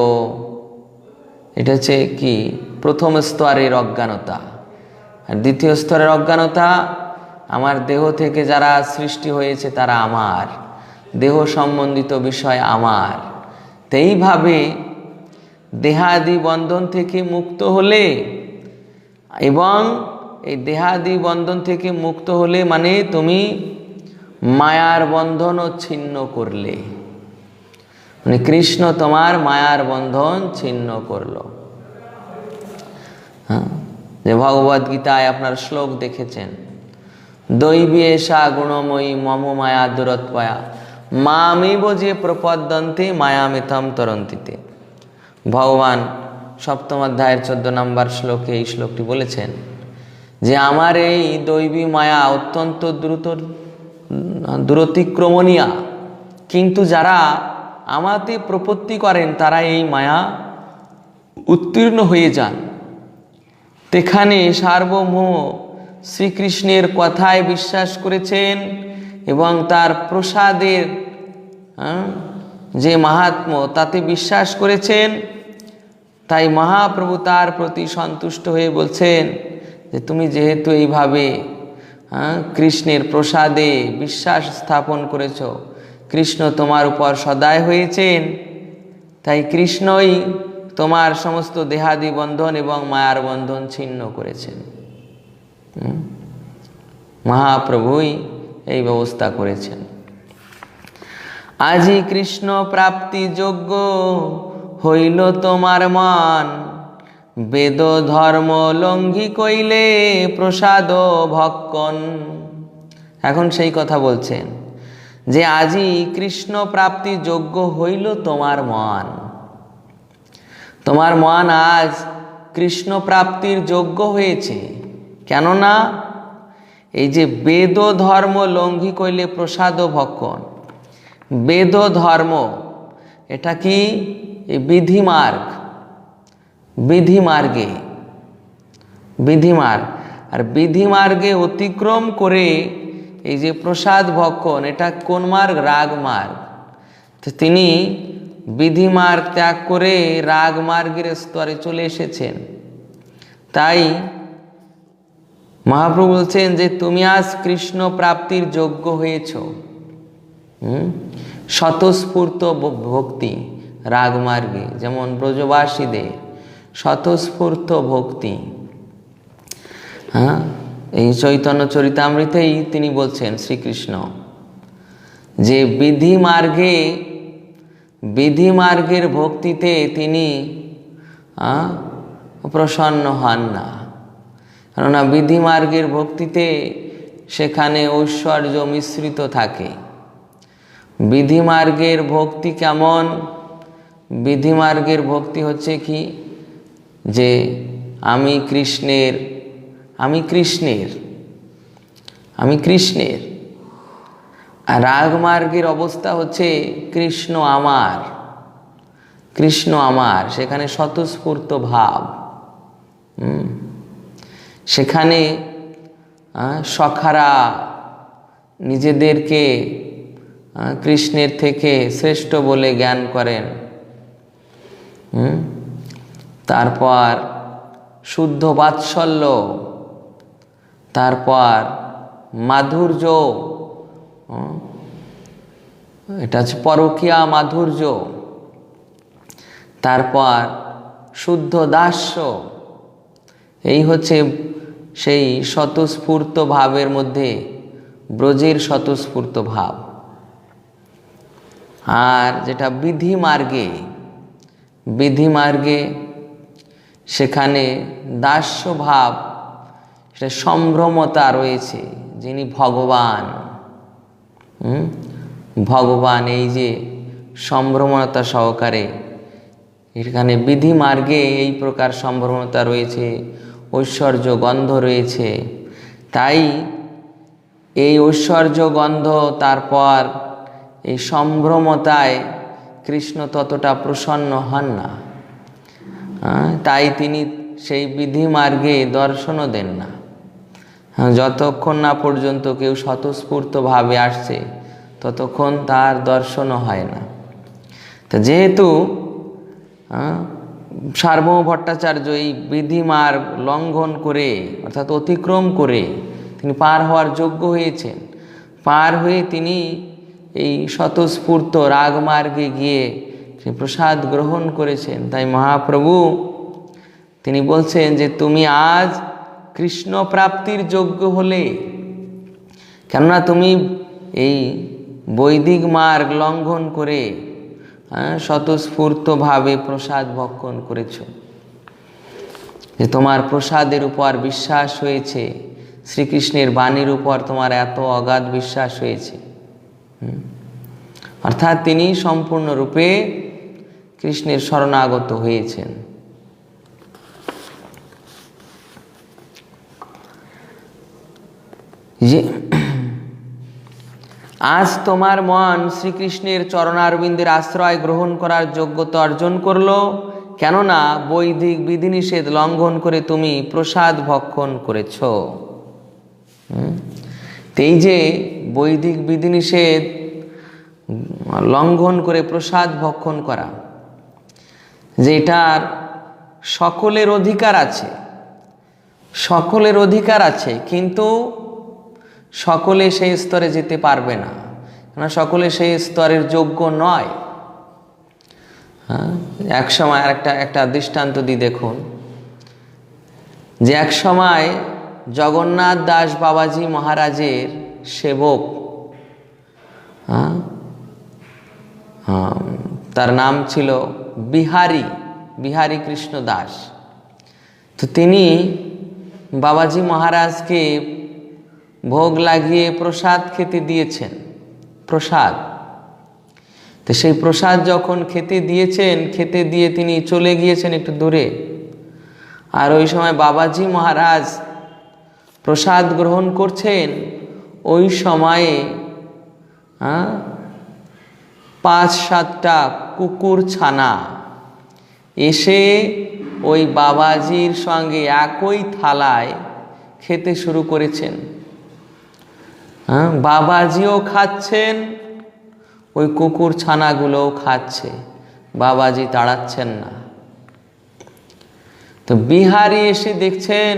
এটা হচ্ছে কি প্রথম স্তরের অজ্ঞানতা। আর দ্বিতীয় স্তরের অজ্ঞানতা, আমার দেহ থেকে যারা সৃষ্টি হয়েছে তারা আমার, দেহ সম্বন্ধিত বিষয় আমার। এইভাবে দেহাদি বন্ধন থেকে মুক্ত হলে, এবং এই দেহাদি বন্ধন থেকে মুক্ত হলে মানে তুমি মায়ার বন্ধনও ছিন্ন করলে, মানে কৃষ্ণ তোমার মায়ার বন্ধন ছিন্ন করলো। যে ভগবদ গীতায় আপনার শ্লোক দেখেছেন, দৈবী এষা গুণময়ী মম মায়া দুরৎপয়া মামেব যে প্রপদ্যন্তে মায়ামিতম তরন্তিতে। ভগবান সপ্তম অধ্যায়ের 14 নম্বর শ্লোকে এই শ্লোকটি বলেছেন যে আমার এই দৈবী মায়া অত্যন্ত দূরতিক্রমণীয়া, কিন্তু যারা আমাতে প্রপত্তি করেন তারা এই মায়া উত্তীর্ণ হয়ে যান। তেখানে সার্বভৌম শ্রীকৃষ্ণের কথায় বিশ্বাস করেছেন এবং তার প্রসাদের যে মাহাত্ম্য তাতে বিশ্বাস করেছেন। তাই মহাপ্রভু তার প্রতি সন্তুষ্ট হয়ে বলছেন যে তুমি যেহেতু এইভাবে কৃষ্ণের প্রসাদে বিশ্বাস স্থাপন করেছ, কৃষ্ণ তোমার উপর সদয় হয়েছেন, তাই কৃষ্ণই তোমার সমস্ত দেহাদি বন্ধন এবং মায়ার বন্ধন ছিন্ন করেছেন। মহাপ্রভুই এই ব্যবস্থা করেছেন। আজি কৃষ্ণ প্রাপ্তি যোগ্য হইল তোমার মান, বেদ ধর্ম লঙ্ঘি কইলে প্রসাদ ভক্ষণ। এখন সেই কথা বলছেন যে আজি কৃষ্ণ প্রাপ্তি যোগ্য হইল তোমার মন। তোমার মন আজ কৃষ্ণ প্রাপ্তির যোগ্য হয়েছে। কেননা এই যে বেদ ধর্ম লঙ্ঘি কইলে প্রসাদ ভক্ষণ, বেদ ধর্ম এটা কি বিধিমার্গ, বিধিমার্গে, বিধিমার্গ, আর বিধিমার্গে অতিক্রম করে এই যে প্রসাদ ভক্ষণ এটা কোন মার্গ? রাগ মার্গ। তো তিনি বিধিমার্গ ত্যাগ করে রাগ মার্গের স্তরে চলে এসেছেন। তাই মহাপ্রভু বলছেন যে তুমি আজ কৃষ্ণ প্রাপ্তির যোগ্য হয়েছ। স্বতঃস্ফূর্ত ভক্তি রাগ মার্গে, যেমন ব্রজবাসীদের স্বতঃস্ফূর্ত ভক্তি। এই চৈতন্য চরিতামৃতেই তিনি বলছেন শ্রীকৃষ্ণ যে বিধিমার্গের ভক্তিতে তিনি প্রসন্ন হন না। কেননা বিধিমার্গের ভক্তিতে সেখানে ঐশ্বর্য মিশ্রিত থাকে। বিধিমার্গের ভক্তি কেমন? বিধিমার্গের ভক্তি হচ্ছে কি, যে আমি কৃষ্ণের, আমি কৃষ্ণের, আমি কৃষ্ণের। আর রাগমার্গের অবস্থা হচ্ছে কৃষ্ণ আমার, কৃষ্ণ আমার। সেখানে স্বতঃস্ফূর্ত ভাব, সেখানে সখারা নিজেদেরকে কৃষ্ণের থেকে শ্রেষ্ঠ বলে জ্ঞান করেন। তারপর শুদ্ধ বাৎসল্য, তারপর মাধুর্য, এটা হচ্ছে পরকীয়া মাধুর্য, তারপর শুদ্ধ দাস্য। এই হচ্ছে সেই স্বতঃস্ফূর্ত ভাবের মধ্যে ব্রজের স্বতঃস্ফূর্ত ভাব। আর যেটা বিধি মার্গে, বিধি মার্গে সেখানে দাস্য ভাব, সেটা সম্ভ্রমতা রয়েছে, যিনি ভগবান, ভগবান, এই যে সম্ভ্রমতা সহকারে এখানে বিধি মার্গে এই প্রকার সম্ভ্রমতা রয়েছে, ঐশ্বর্য গন্ধ রয়েছে। তাই এই ঐশ্বর্য গন্ধ, তারপর এই সম্ভ্রমতায় কৃষ্ণ ততটা প্রসন্ন হন না। তাই তিনি সেই বিধি মার্গে দর্শনও দেন না, যতক্ষণ না পর্যন্ত কেউ স্বতঃস্ফূর্তভাবে আসছে ততক্ষণ তার দর্শনও হয় না। তো যেহেতু সার্বভৌম ভট্টাচার্য এই বিধিমার্গ লঙ্ঘন করে, অর্থাৎ অতিক্রম করে তিনি পার হওয়ার যোগ্য হয়েছেন, পার হয়ে তিনি এই স্বতঃস্ফূর্ত রাগমার্গে গিয়ে প্রসাদ গ্রহণ করেছেন। তাই মহাপ্রভু তিনি বলছেন যে তুমি আজ কৃষ্ণ প্রাপ্তির যোগ্য হলে, কেননা তুমি এই বৈদিক মার্গ লঙ্ঘন করে স্বতঃস্ফূর্তভাবে প্রসাদ ভক্ষণ করেছ, যে তোমার প্রসাদের উপর বিশ্বাস হয়েছে, শ্রীকৃষ্ণের বাণীর উপর তোমার এত অগাধ বিশ্বাস হয়েছে। অর্থাৎ তিনি সম্পূর্ণরূপে কৃষ্ণের শরণাগত হয়েছেন। যে আজ তোমার মন শ্রীকৃষ্ণের চরণারবিন্দের আশ্রয় গ্রহণ করার যোগ্যতা অর্জন করলো, কেননা বৈদিক বিধিনিষেধ লঙ্ঘন করে তুমি প্রসাদ ভক্ষণ করেছ। এই যে বৈদিক বিধিনিষেধ লঙ্ঘন করে প্রসাদ ভক্ষণ করা, যেটার সকলের অধিকার আছে, সকলের অধিকার আছে, কিন্তু সকলে সেই স্তরে যেতে পারবে না, কেননা সকলে সেই স্তরের যোগ্য নয়। এক সময় একটা দৃষ্টান্ত দিই দেখুন, যে এক সময় জগন্নাথ দাস বাবাজি মহারাজের সেবক, তার নাম ছিল বিহারী কৃষ্ণ দাস। তো তিনি বাবাজি মহারাজকে ভোগ লাগিয়ে প্রসাদ খেতে দিয়েছেন, প্রসাদ। তো সেই প্রসাদ যখন খেতে দিয়েছেন, খেতে দিয়ে তিনি চলে গিয়েছেন একটু দূরে। আর ওই সময় বাবাজি মহারাজ প্রসাদ গ্রহণ করছেন, ওই সময়ে 5-7টা কুকুর ছানা এসে ওই বাবাজির সঙ্গে একই থালায় খেতে শুরু করেছেন। বাবাজিও খাচ্ছেন, ওই কুকুর ছানাগুলোও খাচ্ছে, বাবাজি তাড়াচ্ছেন না। তো বিহারী এসে দেখছেন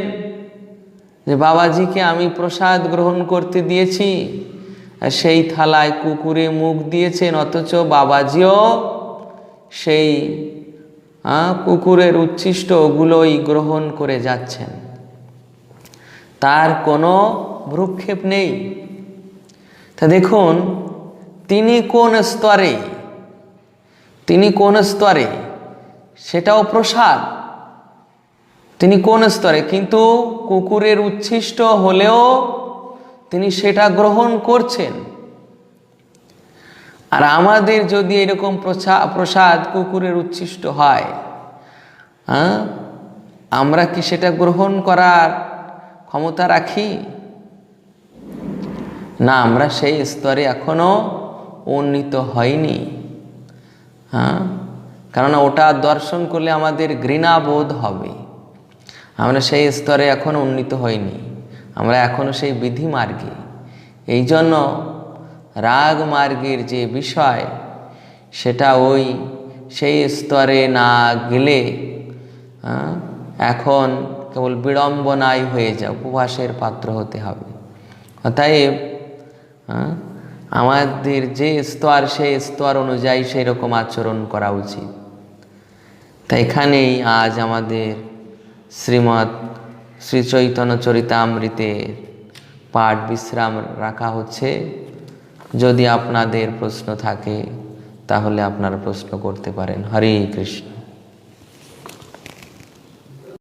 যে বাবাজিকে আমি প্রসাদ গ্রহণ করতে দিয়েছি, আর সেই থালায় কুকুরে মুখ দিয়েছেন, অথচ বাবাজিও সেই কুকুরের উচ্ছিষ্ট ওগুলোই গ্রহণ করে যাচ্ছেন, তার কোনো ভ্রুক্ষেপ নেই। তা দেখুন তিনি কোন স্তরে, তিনি কোন স্তরে, সেটাও প্রসাদ, তিনি কোন স্তরে, কিন্তু কুকুরের উচ্ছিষ্ট হলেও তিনি সেটা গ্রহণ করছেন। আর আমাদের যদি এরকম প্রসাদ কুকুরের উচ্ছিষ্ট হয়, আমরা কি সেটা গ্রহণ করার ক্ষমতা রাখি? না, আমরা সেই স্তরে এখনো উন্নীত হয়নি। কেননা ওটা দর্শন করলে আমাদের ঘৃণাবোধ হবে। আমরা সেই স্তরে এখনো উন্নীত হইনি, আমরা এখনো সেই বিধি মার্গে। এই জন্য রাগ মার্গের যে বিষয়, সেটা সেই স্তরে না গেলে এখন কেবল বিড়ম্বনাই হয়ে যায়, উপবাসের পাত্র হতে হবে। অতএব আমাদের যে স্তর, সেই স্তর অনুযায়ী সেই রকম আচরণ করা উচিত। তাই এখানেই আজ আমাদের শ্রীমৎ শ্রী চৈতন্য চরিতামৃতে পাঠ বিশ্রাম রাখা হচ্ছে। যদি আপনাদের প্রশ্ন থাকে তাহলে আপনারা প্রশ্ন করতে পারেন। হরে কৃষ্ণ।